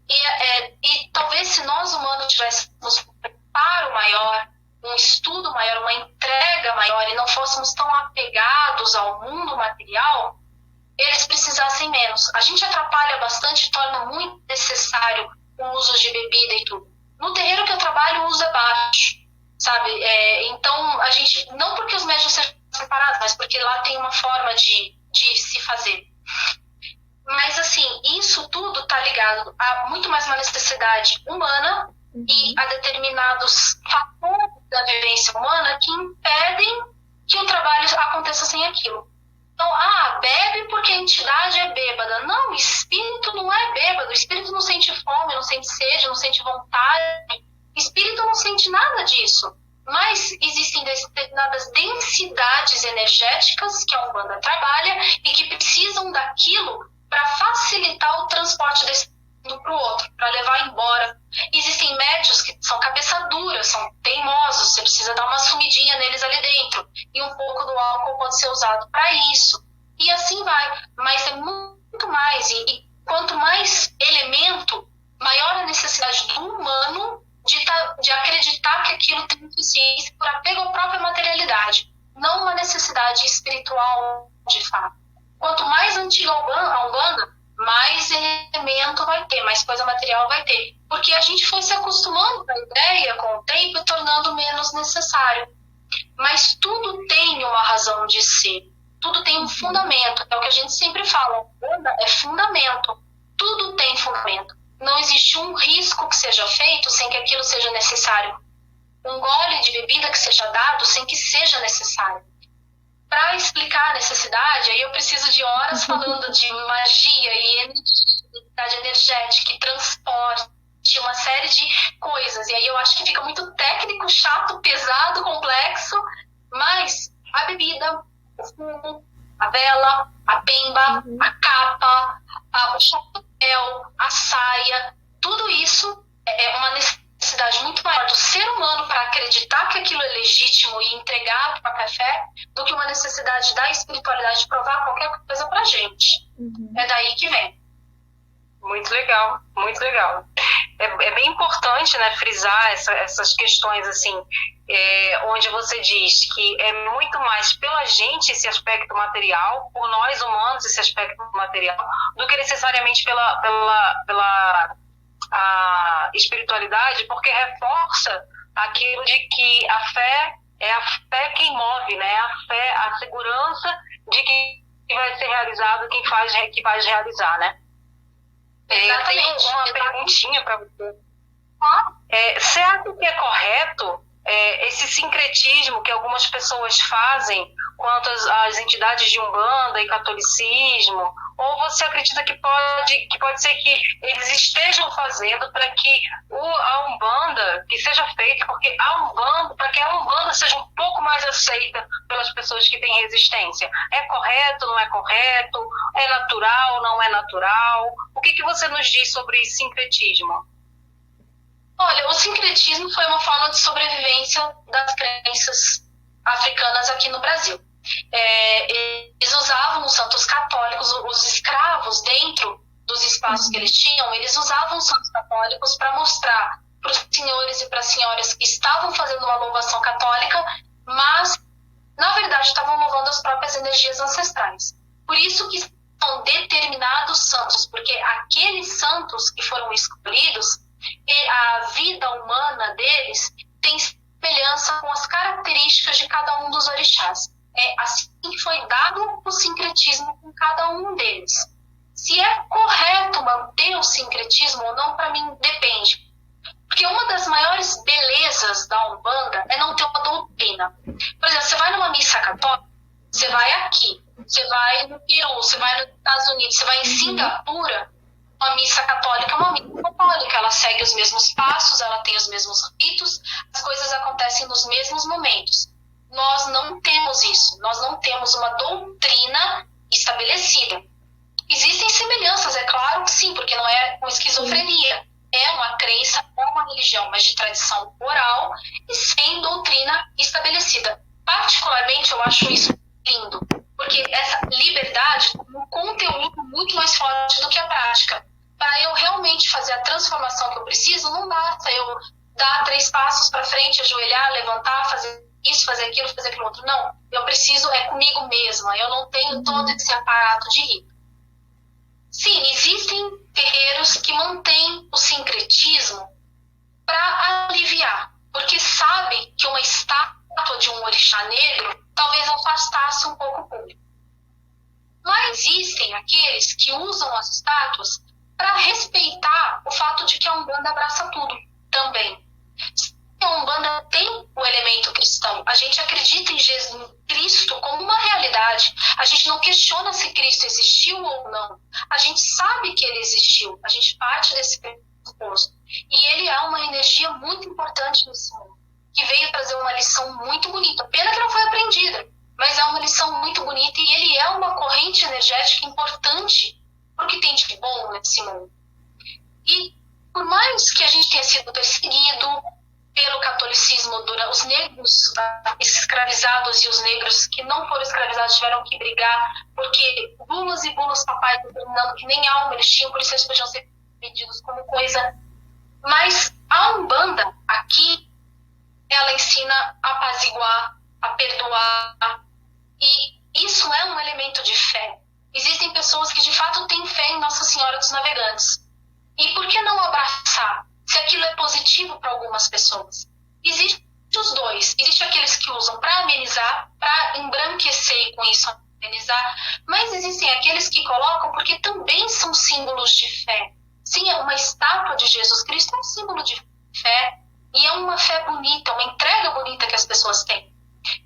E talvez se nós humanos tivéssemos um preparo maior, um estudo maior, uma entrega maior e não fôssemos tão apegados ao mundo material, eles precisassem menos. A gente atrapalha bastante, torna muito necessário o uso de bebida e tudo. No terreiro que eu trabalho, o uso é baixo, sabe? Então, a gente, não porque os médiuns sejam separados, mas porque lá tem uma forma de se fazer. Mas, assim, isso tudo está ligado a muito mais uma necessidade humana e a determinados fatores da vivência humana que impedem que o trabalho aconteça sem aquilo. Então, bebe porque a entidade é bêbada. Não, o espírito não é bêbado. O espírito não sente fome, não sente sente sede, não sente vontade. Espírito não sente nada disso. Mas existem determinadas densidades energéticas que a Umbanda trabalha e que precisam daquilo para facilitar o transporte desse para o outro, para levar embora. Existem médios que são cabeça dura, são teimosos, você precisa dar uma sumidinha neles ali dentro. E um pouco do álcool pode ser usado para isso. E assim vai. Mas é muito mais. E quanto mais elemento, maior a necessidade do humano de acreditar que aquilo tem eficiência por apego à própria materialidade. Não uma necessidade espiritual de fato. Quanto mais antiga a Umbanda, mais elemento vai ter, mais coisa material vai ter. Porque a gente foi se acostumando com a ideia, com o tempo, e tornando menos necessário. Mas tudo tem uma razão de ser. Tudo tem um fundamento. É o que a gente sempre fala. A Umbanda é fundamento. Tudo tem fundamento. Não existe um risco que seja feito sem que aquilo seja necessário. Um gole de bebida que seja dado sem que seja necessário. Para explicar a necessidade, aí eu preciso de horas falando de magia e energia energética e transporte, uma série de coisas. E aí eu acho que fica muito técnico, chato, pesado, complexo, mas a bebida, o fumo, a vela, a pemba, a capa, o chapéu, a saia, tudo isso é uma necessidade muito maior do ser humano para acreditar que aquilo é legítimo e entregar para a própria do que uma necessidade da espiritualidade de provar qualquer coisa para a gente. É daí que vem.
Muito legal, muito legal. É bem importante, né, frisar essas questões, assim, onde você diz que é muito mais pela gente esse aspecto material, por nós humanos esse aspecto material, do que necessariamente pela a espiritualidade, porque reforça aquilo de que a fé é a fé quem move, né? A fé, a segurança de que vai ser realizado quem vai realizar, né? Eu tenho uma perguntinha para você. Você acha que é correto esse sincretismo que algumas pessoas fazem quanto às entidades de Umbanda e catolicismo? Ou você acredita que pode ser que eles estejam fazendo para que a Umbanda, que seja feita, porque para que a Umbanda seja um pouco mais aceita pelas pessoas que têm resistência? É correto, não é correto? É natural, não é natural? O que você nos diz sobre sincretismo?
Olha, o sincretismo foi uma forma de sobrevivência das crenças africanas aqui no Brasil. Eles usavam os santos católicos, os escravos dentro dos espaços que eles tinham, eles usavam os santos católicos para mostrar para os senhores e para as senhoras que estavam fazendo uma louvação católica, mas, na verdade, estavam louvando as próprias energias ancestrais. Por isso que são determinados santos, porque aqueles santos que foram escolhidos, a vida humana deles tem semelhança com as características de cada um dos orixás. É assim que foi dado o sincretismo com cada um deles. Se é correto manter o sincretismo ou não, para mim, depende. Porque uma das maiores belezas da Umbanda é não ter uma doutrina. Por exemplo, você vai numa missa católica, você vai aqui, você vai no Peru, você vai nos Estados Unidos, você vai em Singapura, uma missa católica é uma missa católica, ela segue os mesmos passos, ela tem os mesmos ritos, as coisas acontecem nos mesmos momentos. Nós não temos isso, nós não temos uma doutrina estabelecida. Existem semelhanças, é claro que sim, porque não é uma esquizofrenia. É uma crença, é uma religião, mas de tradição oral e sem doutrina estabelecida. Particularmente, eu acho isso lindo, porque essa liberdade tem um conteúdo muito mais forte do que a prática. Para eu realmente fazer a transformação que eu preciso, não basta eu dar 3 passos para frente, ajoelhar, levantar, fazer isso, fazer aquilo outro. Não, eu preciso comigo mesma, eu não tenho todo esse aparato de rito. Sim, existem terreiros que mantêm o sincretismo para aliviar, porque sabe que uma estátua de um orixá negro talvez afastasse um pouco o público. Mas existem aqueles que usam as estátuas para respeitar o fato de que a Umbanda abraça tudo também. A Umbanda tem o elemento cristão. A gente acredita em Jesus Cristo como uma realidade. A gente não questiona se Cristo existiu ou não. A gente sabe que ele existiu. A gente parte desse pressuposto. E ele é uma energia muito importante nesse mundo, que veio trazer uma lição muito bonita. Pena que não foi aprendida, mas é uma lição muito bonita e ele é uma corrente energética importante para o que tem de bom nesse mundo. E por mais que a gente tenha sido perseguido pelo catolicismo, os negros escravizados e os negros que não foram escravizados tiveram que brigar, porque bulas e bulas papais determinando que nem alma eles tinham, por isso eles podiam ser vendidos como coisa. Mas a Umbanda, aqui, ela ensina a apaziguar, a perdoar, e isso é um elemento de fé. Existem pessoas que de fato têm fé em Nossa Senhora dos Navegantes. E por que não abraçar, se aquilo é positivo para algumas pessoas? Existem os dois. Existem aqueles que usam para amenizar, para embranquecer e com isso amenizar, mas existem aqueles que colocam porque também são símbolos de fé. Sim, uma estátua de Jesus Cristo é um símbolo de fé, e é uma fé bonita, uma entrega bonita que as pessoas têm.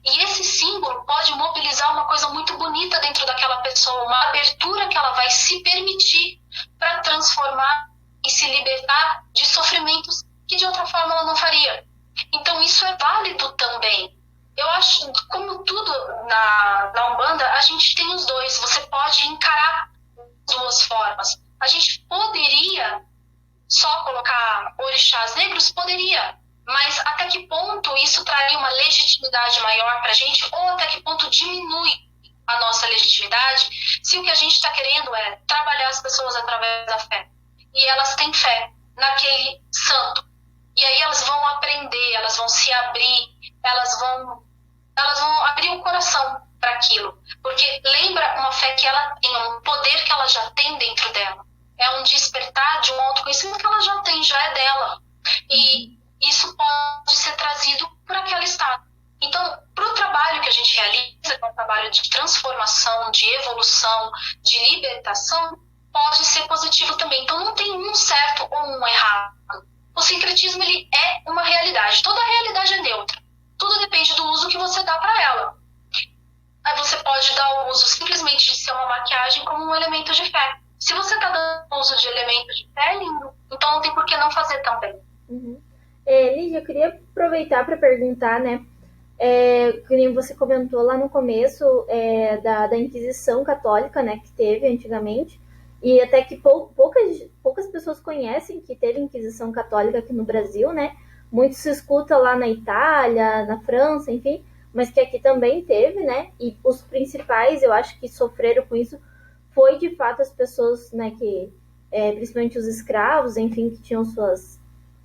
E esse símbolo pode mobilizar uma coisa muito bonita dentro daquela pessoa, uma abertura que ela vai se permitir para transformar e se libertar de sofrimentos que de outra forma ela não faria. Então isso é válido também. Eu acho, como tudo na Umbanda, a gente tem os dois. Você pode encarar as duas formas. A gente poderia só colocar orixás negros? Poderia. Mas até que ponto isso traria uma legitimidade maior para a gente? Ou até que ponto diminui a nossa legitimidade se o que a gente está querendo é trabalhar as pessoas através da fé? E elas têm fé naquele santo. E aí elas vão aprender, elas vão se abrir, elas vão abrir o coração para aquilo. Porque lembra uma fé que ela tem, um poder que ela já tem dentro dela. É um despertar de um autoconhecimento que ela já tem, já é dela. E isso pode ser trazido por aquele estado. Então, para o trabalho que a gente realiza, que é um trabalho de transformação, de evolução, de libertação, pode ser positivo também. Então não tem um certo ou um errado. O sincretismo ele é uma realidade. Toda realidade é neutra. Tudo depende do uso que você dá para ela. Aí você pode dar o uso simplesmente de ser uma maquiagem como um elemento de fé. Se você está dando uso de elemento de fé, é lindo. Então não tem por que não fazer também.
Uhum. Lígia, eu queria aproveitar para perguntar, né? Que nem você comentou lá no começo da Inquisição Católica, né, que teve antigamente. E até que poucas pessoas conhecem que teve Inquisição Católica aqui no Brasil, né? Muito se escuta lá na Itália, na França, enfim, mas que aqui também teve, né? E os principais, eu acho que sofreram com isso, foi de fato as pessoas, né, que, principalmente os escravos, enfim, que tinham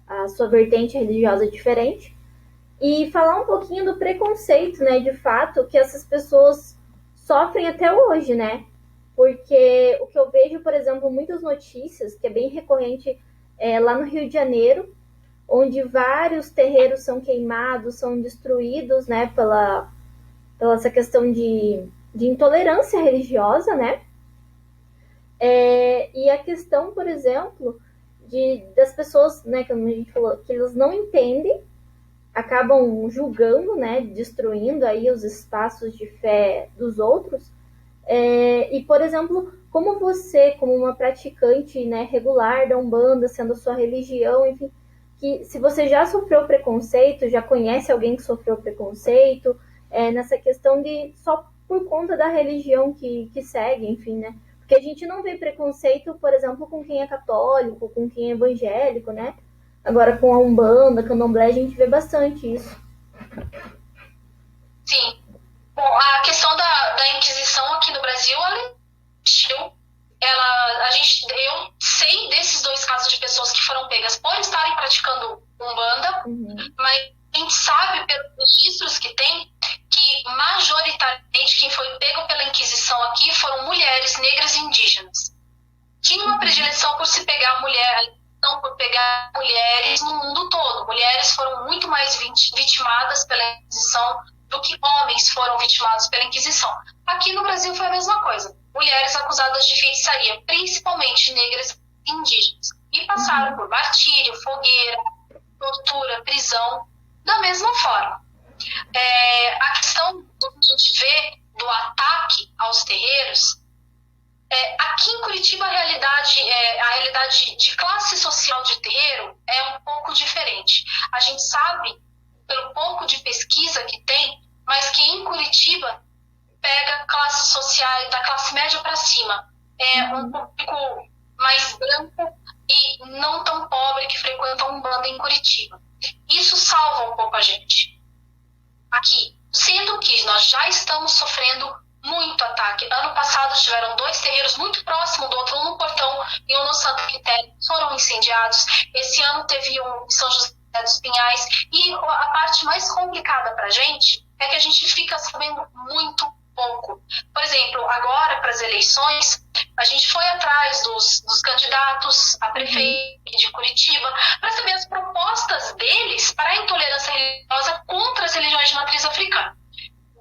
a sua vertente religiosa diferente. E falar um pouquinho do preconceito, né, de fato, que essas pessoas sofrem até hoje, né? Porque o que eu vejo, por exemplo, muitas notícias, que é bem recorrente lá no Rio de Janeiro, onde vários terreiros são queimados, são destruídos, né, pela essa questão de intolerância religiosa, né? E a questão, por exemplo, das pessoas, né, como a gente falou, que elas não entendem, acabam julgando, né, destruindo aí os espaços de fé dos outros. E, por exemplo, como você, como uma praticante, né, regular da Umbanda, sendo a sua religião, enfim, que se você já sofreu preconceito, já conhece alguém que sofreu preconceito, nessa questão de só por conta da religião que segue, enfim, né? Porque a gente não vê preconceito, por exemplo, com quem é católico, com quem é evangélico, né? Agora, com a Umbanda, Candomblé, a gente vê bastante isso.
Sim. Bom, a questão da Inquisição aqui no Brasil, ela existiu. Eu sei desses dois casos de pessoas que foram pegas por estarem praticando Umbanda, mas a gente sabe pelos registros que tem que majoritariamente quem foi pego pela Inquisição aqui foram mulheres negras e indígenas. Tinha uma predileção por se pegar mulher, não por pegar mulheres no mundo todo. Mulheres foram muito mais vitimadas pela Inquisição do que homens foram vitimados pela Inquisição. Aqui no Brasil foi a mesma coisa. Mulheres acusadas de feitiçaria, principalmente negras e indígenas. E passaram por martírio, fogueira, tortura, prisão, da mesma forma. A questão do que a gente vê do ataque aos terreiros, Aqui em Curitiba, a realidade de classe social de terreiro é um pouco diferente. A gente sabe, pelo pouco de pesquisa que tem, mas que em Curitiba pega classes sociais da classe média para cima. É um público mais branco e não tão pobre que frequenta Umbanda em Curitiba. Isso salva um pouco a gente aqui, sendo que nós já estamos sofrendo muito ataque. Ano passado tiveram 2 terreiros muito próximos do outro, um no Portão e um no Santo Quitério, foram incendiados. Esse ano teve um em São José dos Pinhais. E a parte mais complicada para a gente é que a gente fica sabendo muito pouco. Por exemplo, agora para as eleições, a gente foi atrás dos candidatos a prefeito de Curitiba para saber as propostas deles para a intolerância religiosa contra as religiões de matriz africana.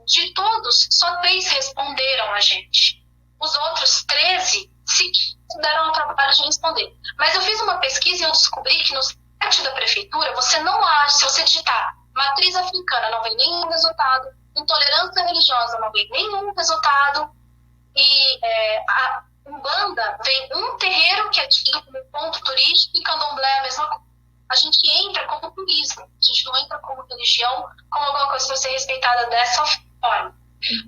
De todos, só 3 responderam a gente. Os outros 13 se deram ao trabalho de responder. Mas eu fiz uma pesquisa e eu descobri que no site da prefeitura, você não acha, se você digitar matriz africana, não vem nenhum resultado, intolerância religiosa, não vem nenhum resultado, e a Umbanda vem um terreiro que é tido como ponto turístico e Candomblé é a mesma coisa. A gente entra como turismo, a gente não entra como religião, como alguma coisa para ser respeitada dessa forma.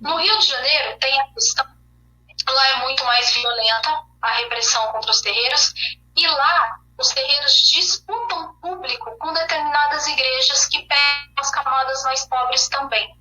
No Rio de Janeiro tem a questão, lá é muito mais violenta a repressão contra os terreiros, e lá os terreiros disputam público com determinadas igrejas que pegam as camadas mais pobres também.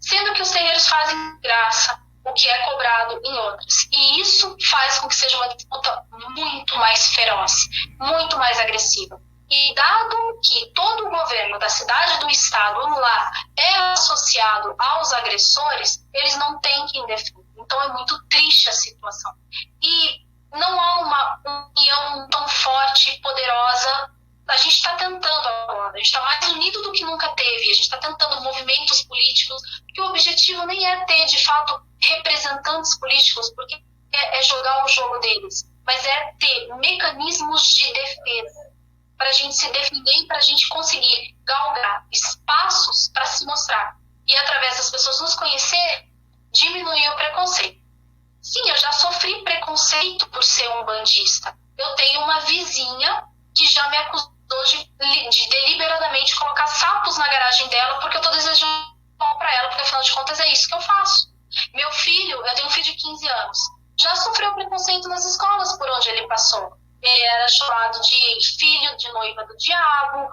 Sendo que os terreiros fazem graça, o que é cobrado em outras. E isso faz com que seja uma disputa muito mais feroz, muito mais agressiva. E dado que todo o governo da cidade e do estado lá é associado aos agressores, eles não têm quem defenda. Então é muito triste a situação. E não há uma união tão forte e poderosa. A gente está tentando agora, a gente está mais unido do que nunca teve, a gente está tentando movimentos políticos, porque o objetivo nem é ter, de fato, representantes políticos, porque é jogar o jogo deles, mas é ter mecanismos de defesa para a gente se defender e para a gente conseguir galgar espaços para se mostrar. E através das pessoas nos conhecerem, diminuir o preconceito. Sim, eu já sofri preconceito por ser umbandista. Eu tenho uma vizinha que já me acusou de deliberadamente colocar sapos na garagem dela porque eu estou desejando mal para ela, porque afinal de contas é isso que eu faço. Meu filho, eu tenho um filho de 15 anos, já sofreu preconceito nas escolas por onde ele passou. Ele era chamado de filho de noiva do diabo,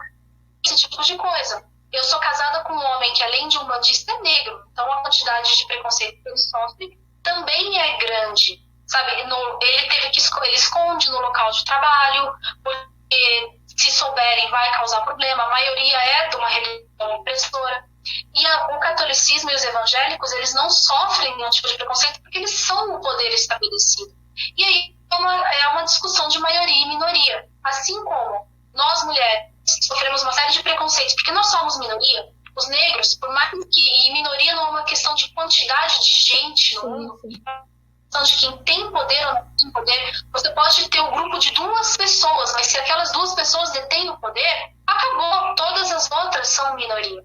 esse tipo de coisa. Eu sou casada com um homem que, além de um bandista, é negro, então a quantidade de preconceito que ele sofre também é grande. Sabe? Ele esconde no local de trabalho, porque se souberem vai causar problema. A maioria é de uma religião opressora. E o catolicismo e os evangélicos, eles não sofrem nenhum tipo de preconceito porque eles são o poder estabelecido. E aí é uma discussão de maioria e minoria. Assim como nós, mulheres, sofremos uma série de preconceitos porque nós somos minoria, os negros, por mais que... E minoria não é uma questão de quantidade de gente no mundo, de quem tem poder ou não tem poder. Você pode ter um grupo de 2 pessoas, mas se aquelas 2 pessoas detêm o poder, acabou, todas as outras são minoria.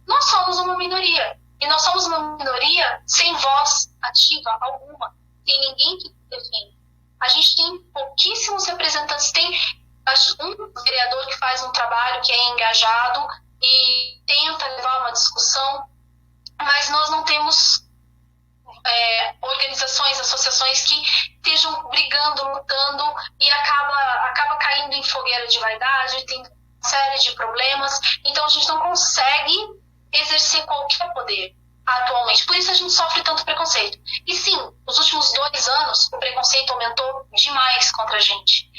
Nós somos uma minoria, e nós somos uma minoria sem voz ativa alguma, tem ninguém que defende. A gente tem pouquíssimos representantes, tem um vereador que faz um trabalho que é engajado e tenta levar uma discussão, mas nós não temos organizações, associações que estejam brigando, lutando e acaba caindo em fogueira de vaidade, tem uma série de problemas, então a gente não consegue exercer qualquer poder atualmente, por isso a gente sofre tanto preconceito. E sim, nos últimos 2 anos o preconceito aumentou demais contra a gente.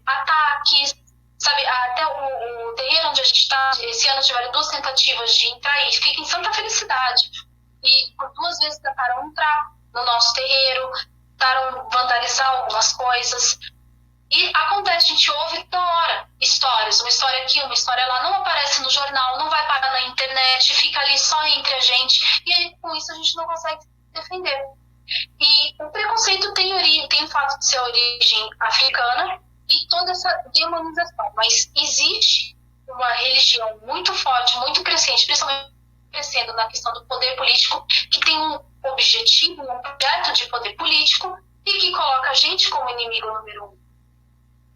Ataques, sabe, até o terreiro onde a gente está, esse ano tiveram 2 tentativas de entrar e fica em Santa Felicidade. E por 2 vezes tentaram entrar no nosso terreiro, tentaram vandalizar algumas coisas. E acontece, a gente ouve toda hora histórias, uma história aqui, uma história lá, não aparece no jornal, não vai parar na internet, fica ali só entre a gente, e aí com isso a gente não consegue se defender. E o preconceito tem o fato de ser origem africana e toda essa demonização, mas existe uma religião muito forte, muito crescente, principalmente crescendo na questão do poder político, que tem um objetivo, um projeto de poder político, e que coloca a gente como inimigo número um.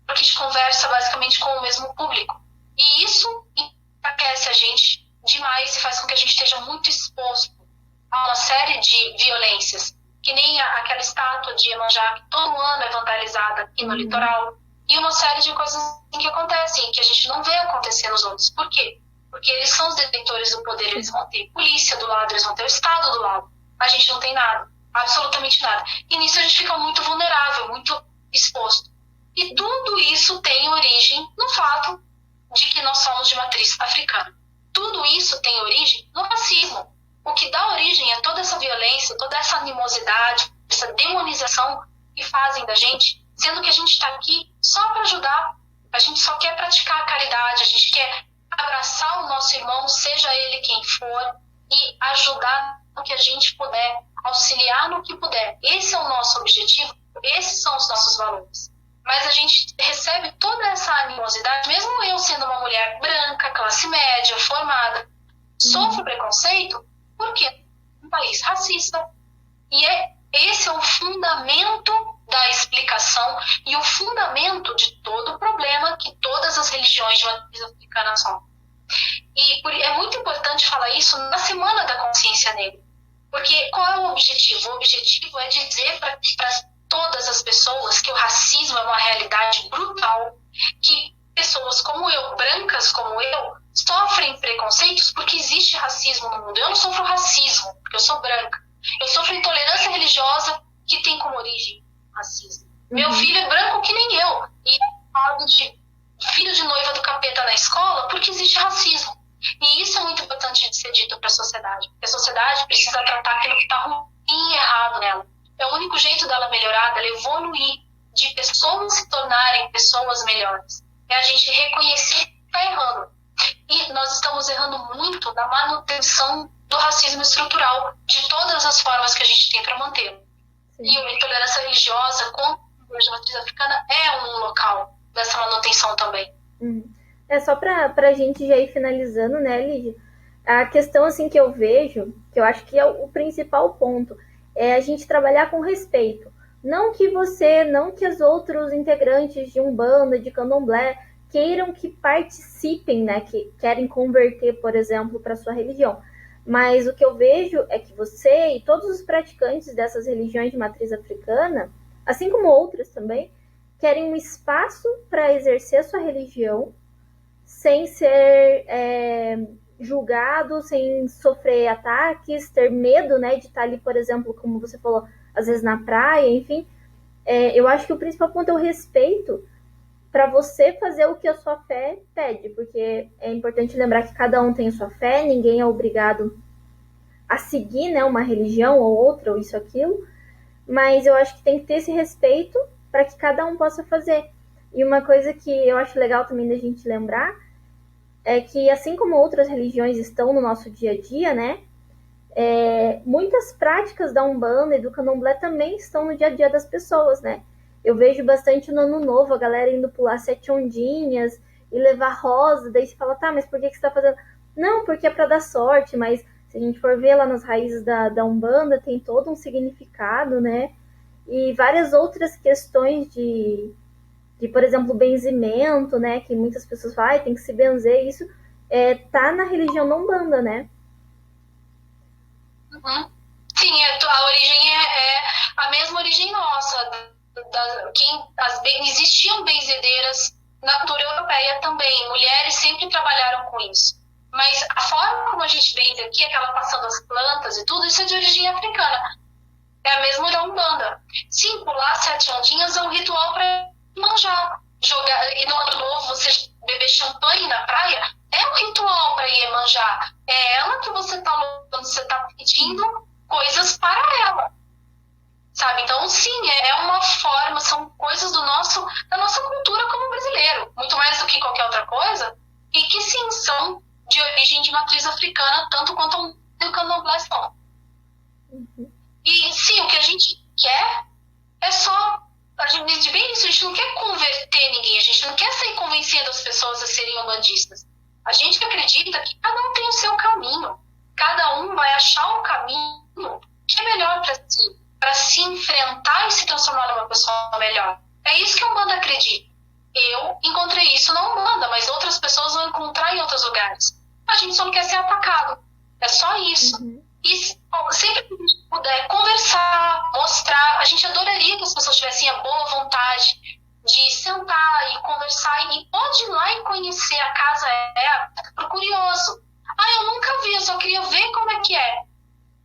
Porque a gente conversa basicamente com o mesmo público. E isso enfraquece a gente demais e faz com que a gente esteja muito exposto a uma série de violências, que nem aquela estátua de Iemanjá que todo ano é vandalizada aqui no litoral, e uma série de coisas que acontecem, que a gente não vê acontecer nos outros. Por quê? Porque eles são os detentores do poder, eles vão ter polícia do lado, eles vão ter o Estado do lado. A gente não tem nada, absolutamente nada. E nisso a gente fica muito vulnerável, muito exposto. E tudo isso tem origem no fato de que nós somos de matriz africana. Tudo isso tem origem no racismo. O que dá origem a toda essa violência, toda essa animosidade, essa demonização que fazem da gente, sendo que a gente está aqui só para ajudar. A gente só quer praticar a caridade, a gente quer abraçar o nosso irmão, seja ele quem for, e ajudar no que a gente puder, auxiliar no que puder. Esse é o nosso objetivo, esses são os nossos valores. Mas a gente recebe toda essa animosidade, mesmo eu sendo uma mulher branca, classe média, formada, sofro preconceito, por quê? Um país racista. E esse é o fundamento da explicação e o fundamento de todo o problema que todas as religiões de matriz africana são. E é muito importante falar isso na Semana da Consciência Negra. Porque qual é o objetivo? O objetivo é dizer para todas as pessoas que o racismo é uma realidade brutal, que pessoas como eu, brancas como eu, sofrem preconceitos porque existe racismo no mundo. Eu não sofro racismo, porque eu sou branca. Eu sofro intolerância religiosa que tem como origem racismo. Meu filho é branco que nem eu. E é algo de filho de noiva do capeta na escola porque existe racismo. E isso é muito importante de ser dito para a sociedade. Porque a sociedade precisa tratar aquilo que está ruim e errado nela. É o único jeito dela melhorar, dela evoluir, de pessoas se tornarem pessoas melhores. É a gente reconhecer que está errando. E nós estamos errando muito na manutenção do racismo estrutural, de todas as formas que a gente tem para manter. E a intolerância religiosa com a matriz africana é um local dessa manutenção também.
É só pra gente já ir finalizando, né, Lídia? A questão assim que eu vejo, que eu acho que é o principal ponto, é a gente trabalhar com respeito. Não que os outros integrantes de Umbanda, de Candomblé, queiram que participem, né, que querem converter, por exemplo, para sua religião. Mas o que eu vejo é que você e todos os praticantes dessas religiões de matriz africana, assim como outras também, querem um espaço para exercer a sua religião sem ser julgado, sem sofrer ataques, ter medo, né, de estar ali, por exemplo, como você falou, às vezes na praia, enfim. Eu acho que o principal ponto é o respeito para você fazer o que a sua fé pede, porque é importante lembrar que cada um tem a sua fé, ninguém é obrigado a seguir, né, uma religião ou outra, ou isso, aquilo, mas eu acho que tem que ter esse respeito para que cada um possa fazer. E uma coisa que eu acho legal também da gente lembrar é que, assim como outras religiões estão no nosso dia a dia, né, muitas práticas da Umbanda e do Candomblé também estão no dia a dia das pessoas, né. Eu vejo bastante no Ano Novo a galera indo pular 7 ondinhas e levar rosa, daí você fala, tá, mas por que você tá fazendo? Não, porque é para dar sorte, mas se a gente for ver lá nas raízes da Umbanda, tem todo um significado, né? E várias outras questões de por exemplo, benzimento, né? Que muitas pessoas falam, tem que se benzer, isso tá na religião da Umbanda, né?
Uhum. Sim, a origem é a mesma origem nossa. Existiam benzedeiras na cultura europeia também. Mulheres sempre trabalharam com isso. Mas a forma como a gente benze aqui, aquela passando as plantas e tudo, isso é de origem africana. É a mesma da Umbanda. Sim, pular 7 ondinhas é um ritual para manjar. E no Ano Novo, você beber champanhe na praia é um ritual para Iemanjá. É ela que você está louvando, você está pedindo coisas para ela. Sabe? Então, sim, é uma forma, são coisas da nossa cultura como brasileiro, muito mais do que qualquer outra coisa, e que sim, são de origem de matriz africana, tanto quanto o Candomblé são. E sim, o que a gente quer é só, a gente não quer converter ninguém, a gente não quer sair convencendo as pessoas a serem umbandistas. A gente acredita que cada um tem o seu caminho, cada um vai achar um caminho que é melhor para si. para se enfrentar e se transformar numa pessoa melhor. É isso que a Umbanda acredita. Eu encontrei isso na Umbanda, mas outras pessoas vão encontrar em outros lugares. A gente só não quer ser atacado. É só isso. E sempre que a gente puder conversar, mostrar, a gente adoraria que as pessoas tivessem a boa vontade de sentar e conversar, e pode ir lá e conhecer a casa pro curioso. Eu nunca vi, eu só queria ver como é que é.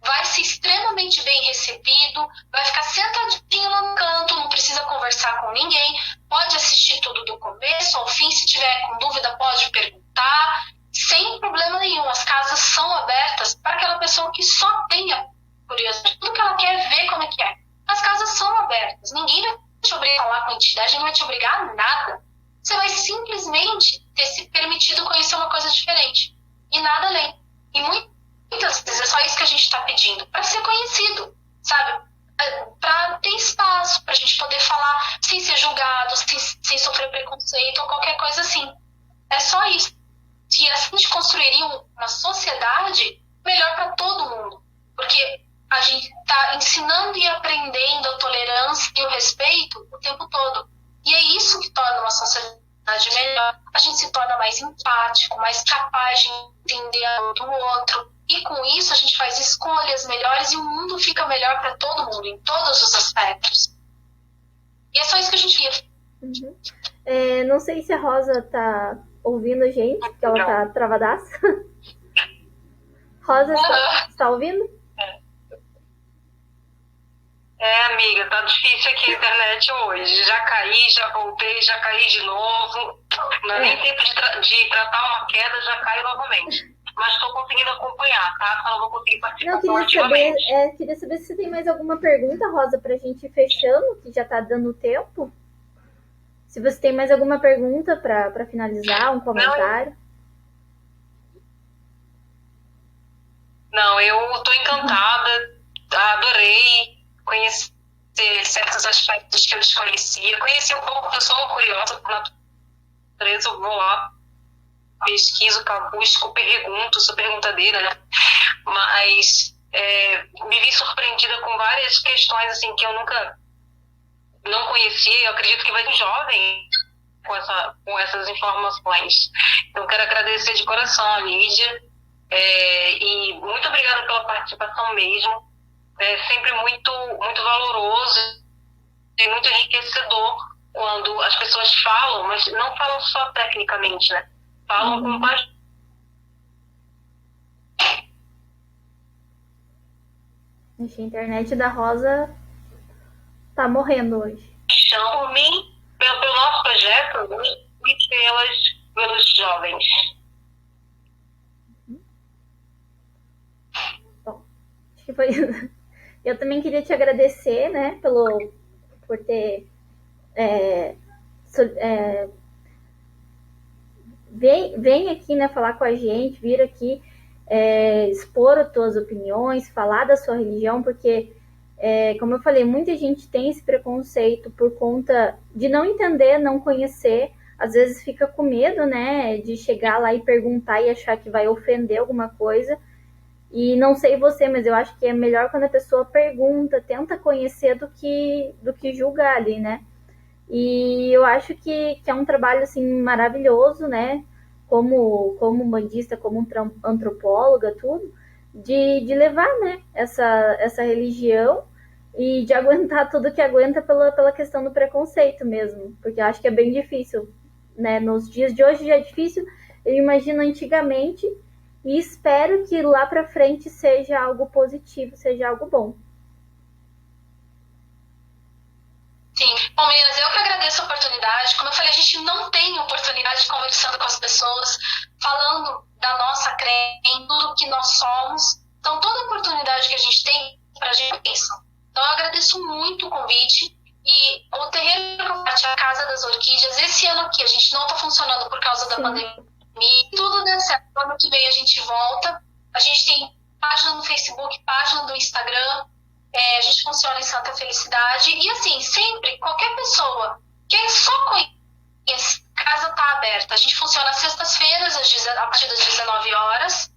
Vai ser extremamente bem recebido, vai ficar sentadinho lá no canto, não precisa conversar com ninguém, pode assistir tudo do começo ao fim, se tiver com dúvida pode perguntar, sem problema nenhum. As casas são abertas para aquela pessoa que só tenha curiosidade, tudo que ela quer ver como é que é. As casas são abertas, ninguém vai te obrigar a falar com a entidade, ninguém vai te obrigar a nada. Você vai simplesmente ter se permitido conhecer uma coisa diferente, e nada além. E muitas vezes é só isso que a gente está pedindo, para ser conhecido, sabe? Para ter espaço, para a gente poder falar sem ser julgado, sem sofrer preconceito ou qualquer coisa assim. É só isso. E assim a gente construiria uma sociedade melhor para todo mundo. Porque a gente está ensinando e aprendendo a tolerância e o respeito o tempo todo. E é isso que torna uma sociedade melhor. A gente se torna mais empático, mais capaz de entender a do outro. E com isso a gente faz escolhas melhores e o mundo fica melhor para todo mundo, em todos os aspectos. E é só isso que a gente quer.
Não sei se a Rosa tá ouvindo a gente, porque ela tá travadaça. Rosa, está ouvindo?
Amiga, tá difícil aqui a internet hoje. Já caí, já voltei, já caí de novo. Não é nem tempo de tratar uma queda, já caí novamente. Mas estou conseguindo acompanhar, tá? Só não vou conseguir participar ativamente.
Queria saber se você tem mais alguma pergunta, Rosa, pra gente ir fechando, que já tá dando tempo. Se você tem mais alguma pergunta pra finalizar, um comentário.
Não, eu tô encantada, adorei conhecer certos aspectos que eu desconhecia. Conheci um pouco, eu sou curiosa por natureza, eu vou lá, pesquiso, busco, pergunto, sou perguntadeira, né? Mas me vi surpreendida com várias questões assim que eu nunca não conhecia. Eu acredito que vai ser jovem com essas informações. Então quero agradecer de coração a Lídia e muito obrigada pela participação mesmo. É sempre muito, muito valoroso e muito enriquecedor quando as pessoas falam, mas não falam só tecnicamente, né? Falam com paixão.
A internet da Rosa tá morrendo hoje.
Por mim, pelo nosso projeto e pelos jovens.
Bom, acho que foi. Eu também queria te agradecer, né, por ter vem aqui, né, falar com a gente, vir aqui expor as tuas opiniões, falar da sua religião, porque, como eu falei, muita gente tem esse preconceito por conta de não entender, não conhecer, às vezes fica com medo, né, de chegar lá e perguntar e achar que vai ofender alguma coisa. E não sei você, mas eu acho que é melhor quando a pessoa pergunta, tenta conhecer do que julgar ali, né? E eu acho que é um trabalho, assim, maravilhoso, né? Como umbandista, como antropóloga, tudo, de levar, né, essa religião e de aguentar tudo que aguenta pela questão do preconceito mesmo. Porque eu acho que é bem difícil, né? Nos dias de hoje já é difícil, eu imagino antigamente. E espero que lá para frente seja algo positivo, seja algo bom.
Sim. Bom, meninas, eu que agradeço a oportunidade. Como eu falei, a gente não tem oportunidade conversando com as pessoas, falando da nossa crença, em tudo que nós somos. Então, toda oportunidade que a gente tem, pra gente pensa. Então, eu agradeço muito o convite. E o Terreiro a Casa das Orquídeas, esse ano aqui, a gente não está funcionando por causa da pandemia. Tudo der certo, ano que vem a gente volta. A gente tem página no Facebook, página no Instagram. A gente funciona em Santa Felicidade. E assim, sempre, qualquer pessoa que só conhece, a casa está aberta. A gente funciona às sextas-feiras, a partir das 19 horas.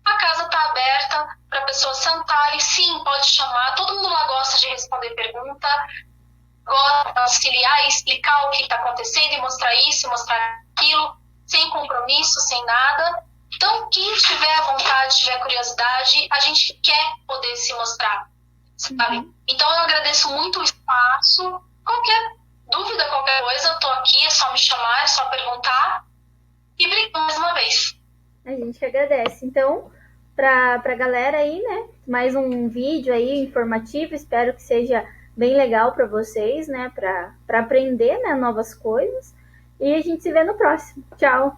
A casa está aberta para a pessoa sentar e sim, pode chamar. Todo mundo lá gosta de responder pergunta, gosta de auxiliar e explicar o que está acontecendo e mostrar isso, mostrar aquilo, sem compromisso, sem nada. Então, quem tiver vontade, tiver curiosidade, a gente quer poder se mostrar, sabe? Então, eu agradeço muito o espaço. Qualquer dúvida, qualquer coisa, eu estou aqui, é só me chamar, é só perguntar. E obrigado mais uma vez.
A gente agradece. Então, para a galera aí, né? Mais um vídeo aí informativo. Espero que seja bem legal para vocês, né? Para aprender, né, novas coisas. E a gente se vê no próximo. Tchau!